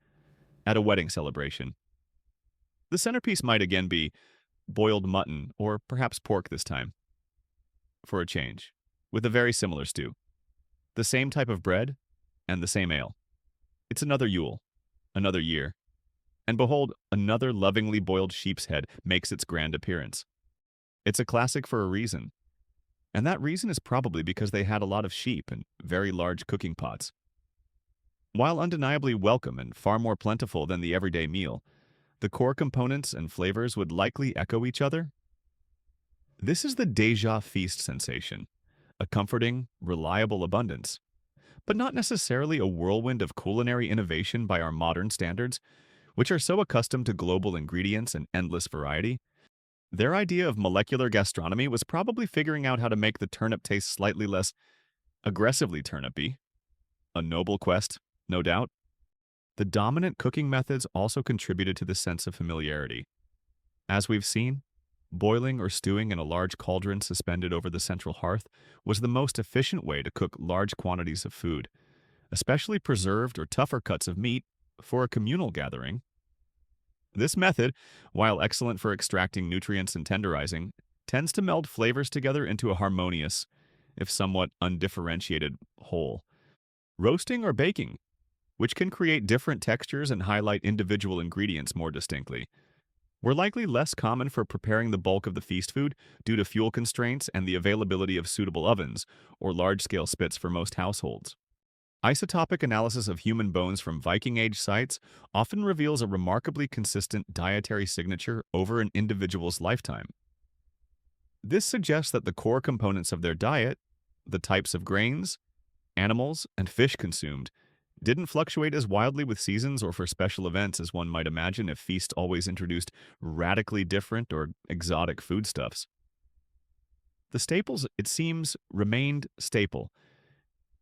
at a wedding celebration, the centerpiece might again be boiled mutton, or perhaps pork this time, for a change, with a very similar stew. The same type of bread, and the same ale. It's another Yule, another year. And behold, another lovingly boiled sheep's head makes its grand appearance. It's a classic for a reason. And that reason is probably because they had a lot of sheep and very large cooking pots. While undeniably welcome and far more plentiful than the everyday meal, the core components and flavors would likely echo each other. This is the déjà feast sensation, a comforting, reliable abundance, but not necessarily a whirlwind of culinary innovation by our modern standards, which are so accustomed to global ingredients and endless variety. Their idea of molecular gastronomy was probably figuring out how to make the turnip taste slightly less aggressively turnipy. A noble quest, no doubt. The dominant cooking methods also contributed to this sense of familiarity. As we've seen, boiling or stewing in a large cauldron suspended over the central hearth was the most efficient way to cook large quantities of food, especially preserved or tougher cuts of meat, for a communal gathering. This method, while excellent for extracting nutrients and tenderizing, tends to meld flavors together into a harmonious, if somewhat undifferentiated, whole. Roasting or baking, which can create different textures and highlight individual ingredients more distinctly, were likely less common for preparing the bulk of the feast food due to fuel constraints and the availability of suitable ovens or large-scale spits for most households. Isotopic analysis of human bones from Viking Age sites often reveals a remarkably consistent dietary signature over an individual's lifetime. This suggests that the core components of their diet, the types of grains, animals, and fish consumed, didn't fluctuate as wildly with seasons or for special events as one might imagine if feasts always introduced radically different or exotic foodstuffs. The staples, it seems, remained staple,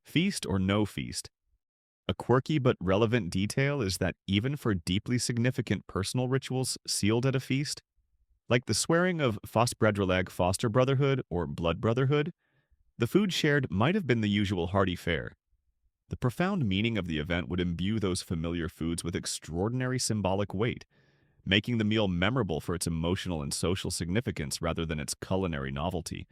feast or no feast. A quirky but relevant detail is that even for deeply significant personal rituals sealed at a feast, like the swearing of Fosbredrelag foster brotherhood or blood brotherhood, the food shared might have been the usual hearty fare. The profound meaning of the event would imbue those familiar foods with extraordinary symbolic weight, making the meal memorable for its emotional and social significance rather than its culinary novelty.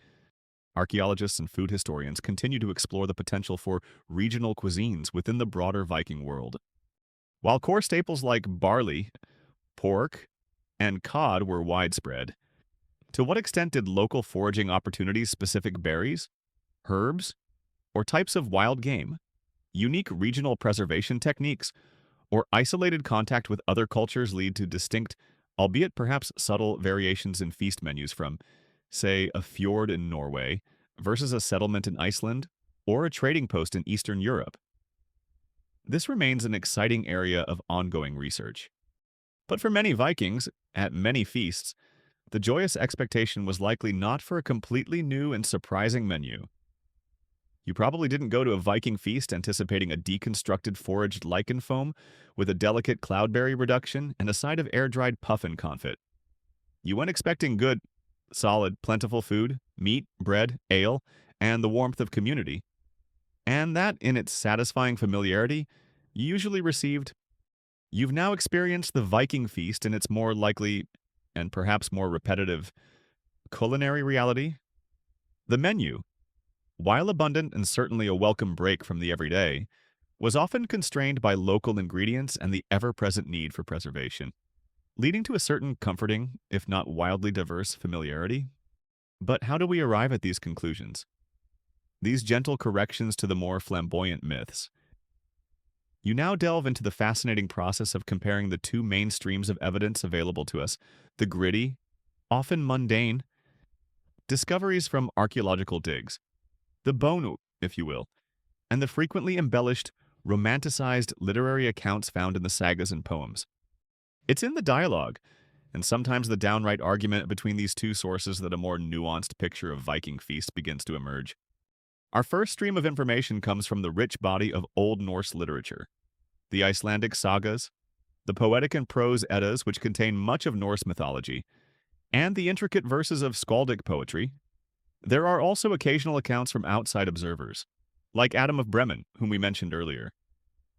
Archaeologists and food historians continue to explore the potential for regional cuisines within the broader Viking world. While core staples like barley, pork, and cod were widespread, to what extent did local foraging opportunities, specific berries, herbs, or types of wild game, unique regional preservation techniques, or isolated contact with other cultures lead to distinct, albeit perhaps subtle, variations in feast menus from, say, a fjord in Norway versus a settlement in Iceland or a trading post in Eastern Europe? This remains an exciting area of ongoing research. But for many Vikings, at many feasts, the joyous expectation was likely not for a completely new and surprising menu. You probably didn't go to a Viking feast anticipating a deconstructed foraged lichen foam with a delicate cloudberry reduction and a side of air-dried puffin confit. You went expecting good, solid, plentiful food, meat, bread, ale, and the warmth of community. And that, in its satisfying familiarity, you usually received. You've now experienced the Viking feast in its more likely, and perhaps more repetitive, culinary reality. The menu, while abundant and certainly a welcome break from the everyday, was often constrained by local ingredients and the ever-present need for preservation, leading to a certain comforting, if not wildly diverse, familiarity. But how do we arrive at these conclusions? These gentle corrections to the more flamboyant myths. You now delve into the fascinating process of comparing the two main streams of evidence available to us, the gritty, often mundane, discoveries from archaeological digs, the bone, if you will, and the frequently embellished, romanticized literary accounts found in the sagas and poems. It's in the dialogue, and sometimes the downright argument between these two sources that a more nuanced picture of Viking feasts begins to emerge. Our first stream of information comes from the rich body of Old Norse literature, the Icelandic sagas, the poetic and prose Eddas, which contain much of Norse mythology, and the intricate verses of skaldic poetry. There are also occasional accounts from outside observers, like Adam of Bremen, whom we mentioned earlier,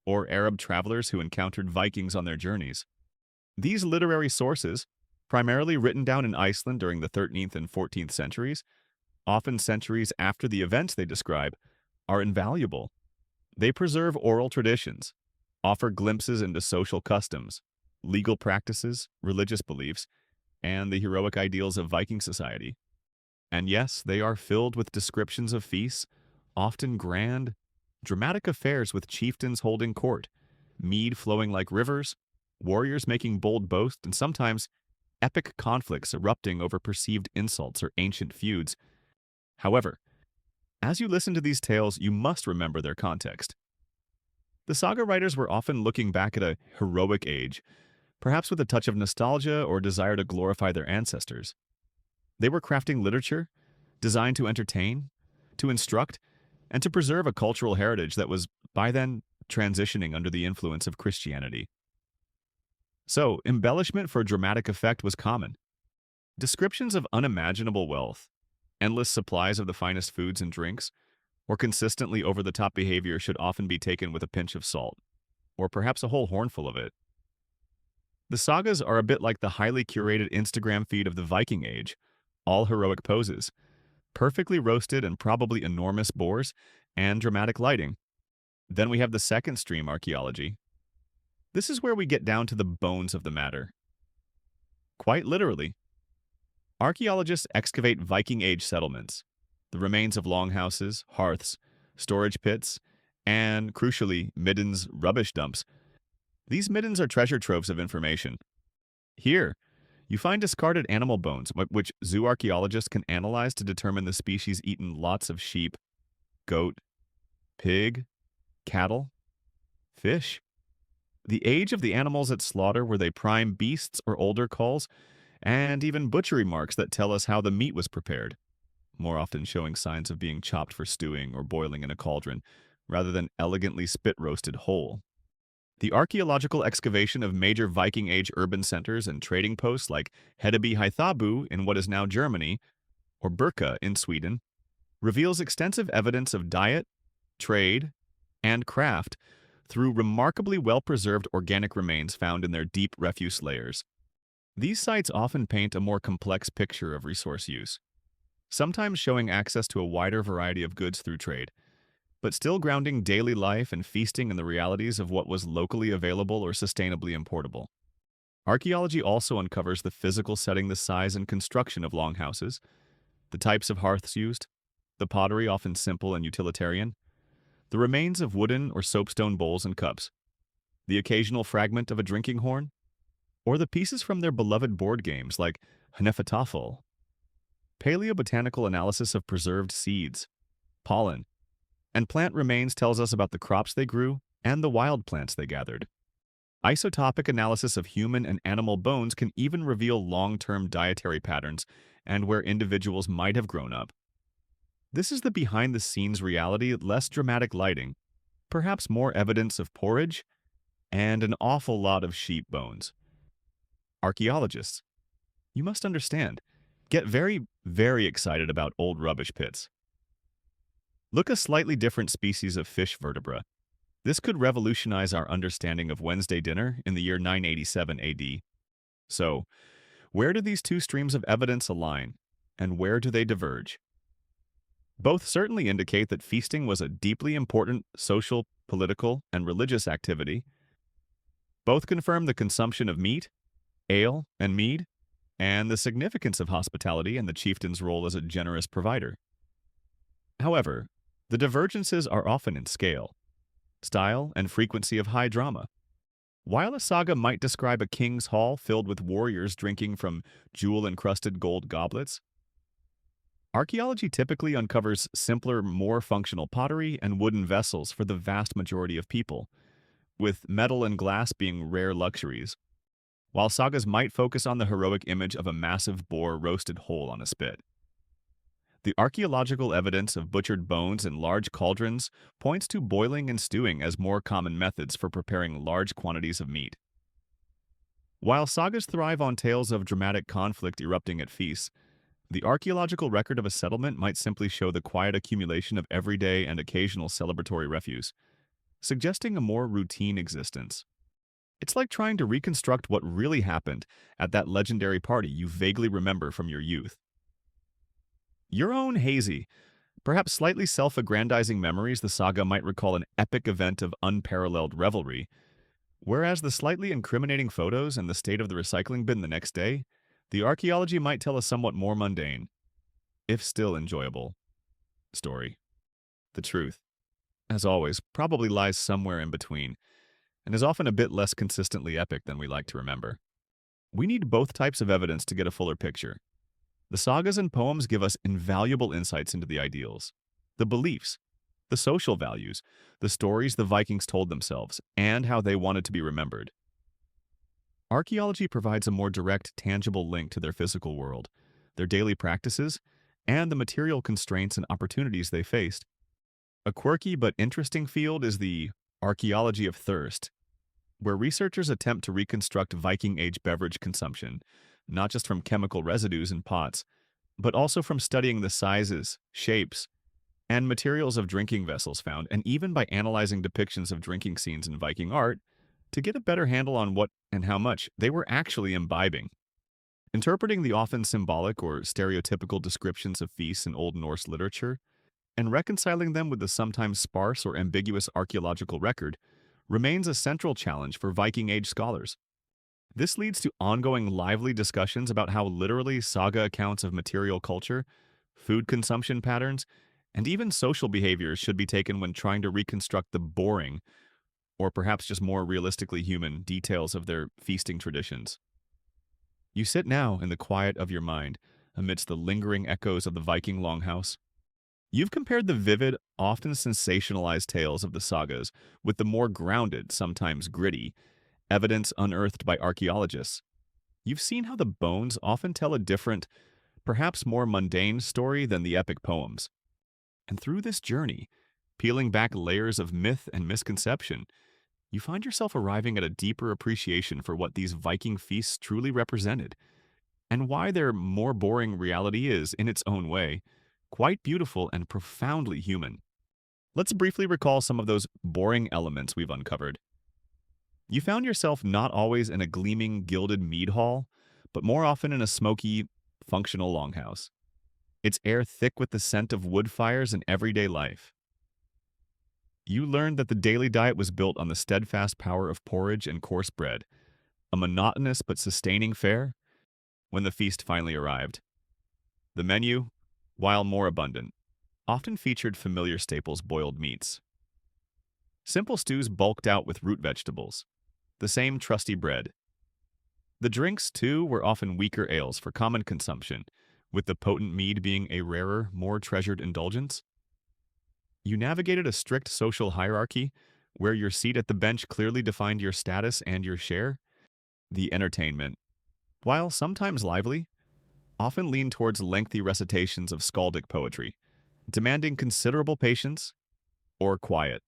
or Arab travelers who encountered Vikings on their journeys. These literary sources, primarily written down in Iceland during the 13th and 14th centuries, often centuries after the events they describe, are invaluable. They preserve oral traditions, offer glimpses into social customs, legal practices, religious beliefs, and the heroic ideals of Viking society. And yes, they are filled with descriptions of feasts, often grand, dramatic affairs with chieftains holding court, mead flowing like rivers, warriors making bold boasts, and sometimes epic conflicts erupting over perceived insults or ancient feuds. However, as you listen to these tales, you must remember their context. The saga writers were often looking back at a heroic age, perhaps with a touch of nostalgia or desire to glorify their ancestors. They were crafting literature designed to entertain, to instruct, and to preserve a cultural heritage that was, by then, transitioning under the influence of Christianity. So, embellishment for dramatic effect was common. Descriptions of unimaginable wealth, endless supplies of the finest foods and drinks, or consistently over-the-top behavior should often be taken with a pinch of salt, or perhaps a whole hornful of it. The sagas are a bit like the highly curated Instagram feed of the Viking Age, all heroic poses, perfectly roasted and probably enormous boars, and dramatic lighting. Then we have the second stream, archaeology. This is where we get down to the bones of the matter. Quite literally, archaeologists excavate Viking Age settlements, the remains of longhouses, hearths, storage pits, and, crucially, middens rubbish dumps. These middens are treasure troves of information. Here, you find discarded animal bones, which zoo archaeologists can analyze to determine the species eaten lots of sheep, goat, pig, cattle, fish. The age of the animals at slaughter, were they prime beasts or older culls, and even butchery marks that tell us how the meat was prepared, more often showing signs of being chopped for stewing or boiling in a cauldron, rather than elegantly spit-roasted whole. The archaeological excavation of major Viking Age urban centers and trading posts like Hedeby Hythabu in what is now Germany, or Birka in Sweden, reveals extensive evidence of diet, trade, and craft through remarkably well-preserved organic remains found in their deep refuse layers. These sites often paint a more complex picture of resource use, sometimes showing access to a wider variety of goods through trade, but still grounding daily life and feasting in the realities of what was locally available or sustainably importable. Archaeology also uncovers the physical setting, the size and construction of longhouses, the types of hearths used, the pottery often simple and utilitarian, the remains of wooden or soapstone bowls and cups, the occasional fragment of a drinking horn, or the pieces from their beloved board games like Hnefatafel. Paleobotanical analysis of preserved seeds, pollen, and plant remains tells us about the crops they grew and the wild plants they gathered. Isotopic analysis of human and animal bones can even reveal long-term dietary patterns and where individuals might have grown up. This is the behind-the-scenes reality, less dramatic lighting, perhaps more evidence of porridge, and an awful lot of sheep bones. Archaeologists, you must understand, get very, very excited about old rubbish pits. Look, a slightly different species of fish vertebra. This could revolutionize our understanding of Wednesday dinner in the year 987 AD. So, where do these two streams of evidence align, and where do they diverge? Both certainly indicate that feasting was a deeply important social, political, and religious activity. Both confirm the consumption of meat, ale, and mead, and the significance of hospitality and the chieftain's role as a generous provider. However, the divergences are often in scale, style, and frequency of high drama. While a saga might describe a king's hall filled with warriors drinking from jewel-encrusted gold goblets, archaeology typically uncovers simpler, more functional pottery and wooden vessels for the vast majority of people, with metal and glass being rare luxuries, while sagas might focus on the heroic image of a massive boar roasted whole on a spit. The archaeological evidence of butchered bones in large cauldrons points to boiling and stewing as more common methods for preparing large quantities of meat. While sagas thrive on tales of dramatic conflict erupting at feasts, the archaeological record of a settlement might simply show the quiet accumulation of everyday and occasional celebratory refuse, suggesting a more routine existence. It's like trying to reconstruct what really happened at that legendary party you vaguely remember from your youth. Your own hazy, perhaps slightly self-aggrandizing memories, the saga might recall an epic event of unparalleled revelry, whereas the slightly incriminating photos and the state of the recycling bin the next day, the archaeology might tell a somewhat more mundane, if still enjoyable, story. The truth, as always, probably lies somewhere in between, and is often a bit less consistently epic than we like to remember. We need both types of evidence to get a fuller picture. The sagas and poems give us invaluable insights into the ideals, the beliefs, the social values, the stories the Vikings told themselves, and how they wanted to be remembered. Archaeology provides a more direct, tangible link to their physical world, their daily practices, and the material constraints and opportunities they faced. A quirky but interesting field is the archaeology of thirst, where researchers attempt to reconstruct Viking-age beverage consumption, not just from chemical residues in pots, but also from studying the sizes, shapes, and materials of drinking vessels found, and even by analyzing depictions of drinking scenes in Viking art to get a better handle on what and how much they were actually imbibing. Interpreting the often symbolic or stereotypical descriptions of feasts in Old Norse literature, and reconciling them with the sometimes sparse or ambiguous archaeological record, remains a central challenge for Viking-age scholars. This leads to ongoing lively discussions about how literally saga accounts of material culture, food consumption patterns, And even social behaviors should be taken when trying to reconstruct the boring, or perhaps just more realistically human, details of their feasting traditions. You sit now in the quiet of your mind, amidst the lingering echoes of the Viking longhouse. You've compared the vivid, often sensationalized tales of the sagas with the more grounded, sometimes gritty, evidence unearthed by archaeologists. You've seen how the bones often tell a different, perhaps more mundane story than the epic poems. And through this journey, peeling back layers of myth and misconception, you find yourself arriving at a deeper appreciation for what these Viking feasts truly represented, and why their more boring reality is, in its own way, quite beautiful and profoundly human. Let's briefly recall some of those boring elements we've uncovered. You found yourself not always in a gleaming, gilded mead hall, but more often in a smoky, functional longhouse, its air thick with the scent of wood fires and everyday life. You learned that the daily diet was built on the steadfast power of porridge and coarse bread, a monotonous but sustaining fare when the feast finally arrived. The menu, while more abundant, often featured familiar staples: boiled meats. Simple stews bulked out with root vegetables, the same trusty bread. The drinks, too, were often weaker ales for common consumption, with the potent mead being a rarer, more treasured indulgence. You navigated a strict social hierarchy where your seat at the bench clearly defined your status and your share. The entertainment, while sometimes lively, often leaned towards lengthy recitations of skaldic poetry, demanding considerable patience or quiet.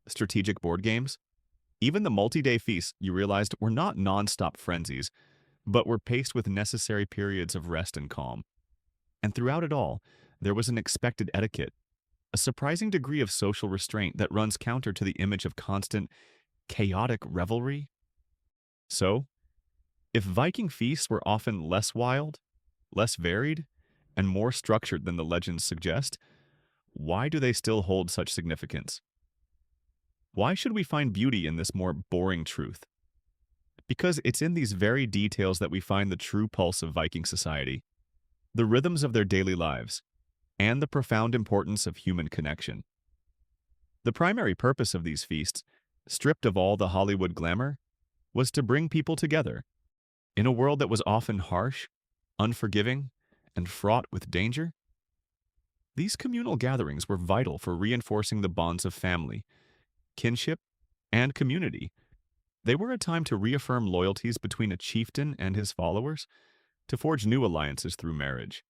Strategic board games, even the multi-day feasts, you realized, were not non-stop frenzies, but were paced with necessary periods of rest and calm. And throughout it all, there was an expected etiquette, a surprising degree of social restraint that runs counter to the image of constant, chaotic revelry. So, if Viking feasts were often less wild, less varied, and more structured than the legends suggest, why do they still hold such significance? Why should we find beauty in this more boring truth? Because it's in these very details that we find the true pulse of Viking society, the rhythms of their daily lives, and the profound importance of human connection. The primary purpose of these feasts, stripped of all the Hollywood glamour, was to bring people together. In a world that was often harsh, unforgiving, and fraught with danger, these communal gatherings were vital for reinforcing the bonds of family, kinship, and community. They were a time to reaffirm loyalties between a chieftain and his followers, to forge new alliances through marriage,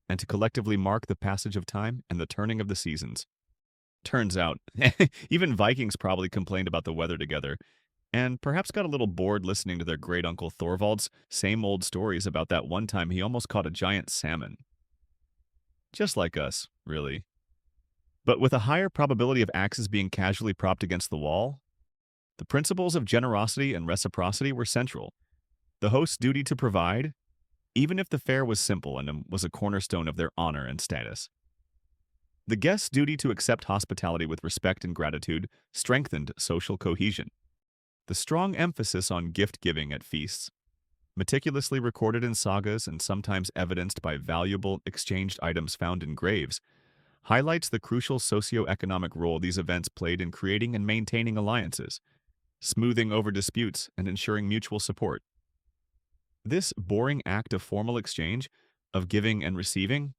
and to collectively mark the passage of time and the turning of the seasons. Turns out, even Vikings probably complained about the weather together, and perhaps got a little bored listening to their great-uncle Thorvald's same old stories about that one time he almost caught a giant salmon. Just like us, really. But with a higher probability of axes being casually propped against the wall, the principles of generosity and reciprocity were central. The host's duty to provide, even if the fare was simple and was a cornerstone of their honor and status. The guest's duty to accept hospitality with respect and gratitude strengthened social cohesion. The strong emphasis on gift-giving at feasts, meticulously recorded in sagas and sometimes evidenced by valuable exchanged items found in graves, highlights the crucial socio-economic role these events played in creating and maintaining alliances, smoothing over disputes, and ensuring mutual support. This boring act of formal exchange, of giving and receiving,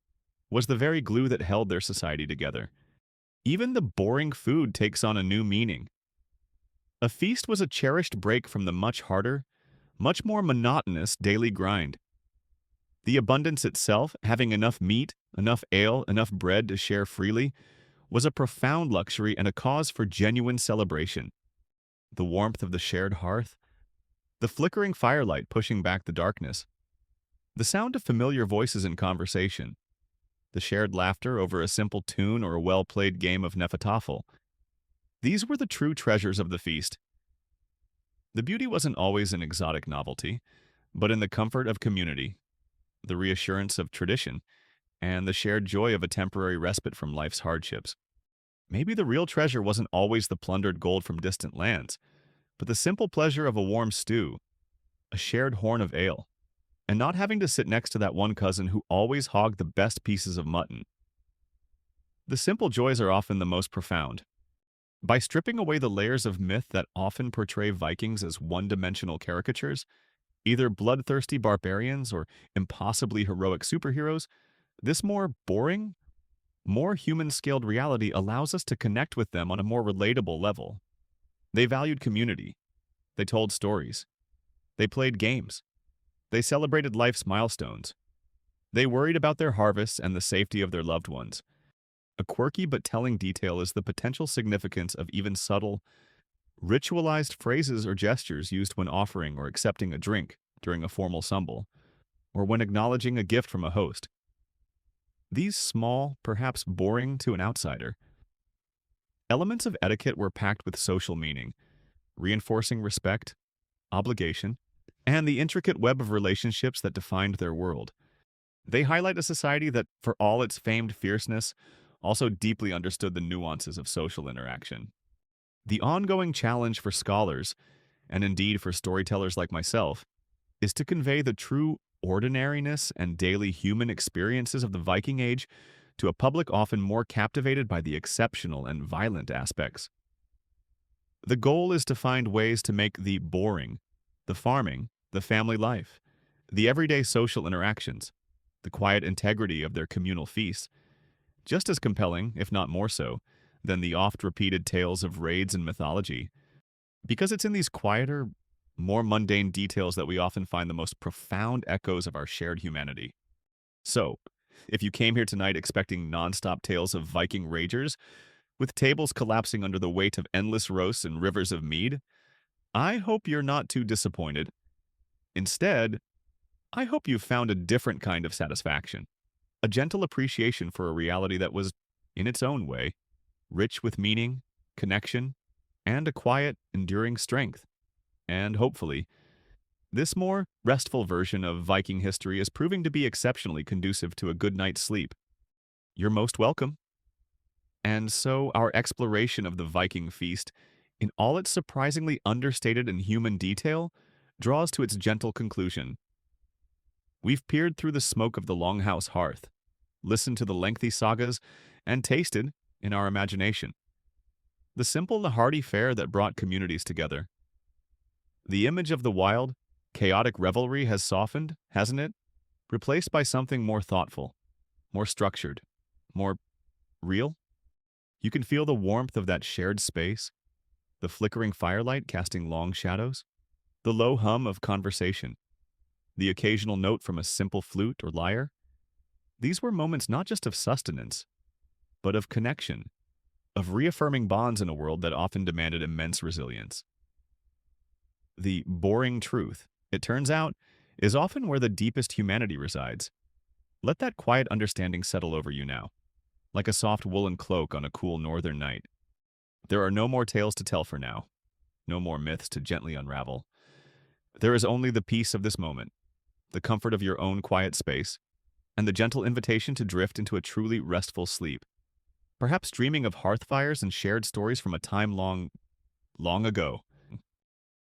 was the very glue that held their society together. Even the boring food takes on a new meaning. A feast was a cherished break from the much harder, much more monotonous daily grind. The abundance itself, having enough meat, enough ale, enough bread to share freely, was a profound luxury and a cause for genuine celebration. The warmth of the shared hearth, the flickering firelight pushing back the darkness, the sound of familiar voices in conversation, the shared laughter over a simple tune or a well-played game of Nefatafel. These were the true treasures of the feast. The beauty wasn't always in exotic novelty, but in the comfort of community, the reassurance of tradition, and the shared joy of a temporary respite from life's hardships. Maybe the real treasure wasn't always the plundered gold from distant lands, but the simple pleasure of a warm stew, a shared horn of ale, and not having to sit next to that one cousin who always hogged the best pieces of mutton. The simple joys are often the most profound. By stripping away the layers of myth that often portray Vikings as one-dimensional caricatures, either bloodthirsty barbarians or impossibly heroic superheroes, this more boring, more human-scaled reality allows us to connect with them on a more relatable level. They valued community. They told stories. They played games. They celebrated life's milestones. They worried about their harvests and the safety of their loved ones. A quirky but telling detail is the potential significance of even subtle, ritualized phrases or gestures used when offering or accepting a drink during a formal sumble, or when acknowledging a gift from a host. These small, perhaps boring to an outsider, elements of etiquette were packed with social meaning, reinforcing respect, obligation, and the intricate web of relationships that defined their world. They highlight a society that, for all its famed fierceness, also deeply understood the nuances of social interaction. The ongoing challenge for scholars, and indeed for storytellers like myself, is to convey the true ordinariness and daily human experiences of the Viking Age to a public often more captivated by the exceptional and violent aspects. The goal is to find ways to make the boring, the farming, the family life, the everyday social interactions, the quiet integrity of their communal feasts, just as compelling, if not more so, than the oft-repeated tales of raids and mythology, because it's in these quieter, more mundane details that we often find the most profound echoes of our shared humanity. So, if you came here tonight expecting nonstop tales of Viking ragers, with tables collapsing under the weight of endless roasts and rivers of mead, I hope you're not too disappointed. Instead, I hope you found a different kind of satisfaction, a gentle appreciation for a reality that was, in its own way, rich with meaning, connection, and a quiet, enduring strength. And hopefully, this more restful version of Viking history is proving to be exceptionally conducive to a good night's sleep. You're most welcome. And so our exploration of the Viking feast, in all its surprisingly understated and human detail, draws to its gentle conclusion. We've peered through the smoke of the longhouse hearth, listened to the lengthy sagas, and tasted, in our imagination, the simple and hearty fare that brought communities together. The image of the wild, chaotic revelry has softened, hasn't it? Replaced by something more thoughtful, more structured, more real? You can feel the warmth of that shared space, the flickering firelight casting long shadows, the low hum of conversation, the occasional note from a simple flute or lyre. These were moments not just of sustenance, but of connection, of reaffirming bonds in a world that often demanded immense resilience. The boring truth, it turns out, is often where the deepest humanity resides. Let that quiet understanding settle over you now, like a soft woolen cloak on a cool northern night. There are no more tales to tell for now, no more myths to gently unravel. There is only the peace of this moment, the comfort of your own quiet space, and the gentle invitation to drift into a truly restful sleep, perhaps dreaming of hearth fires and shared stories from a time long, long ago.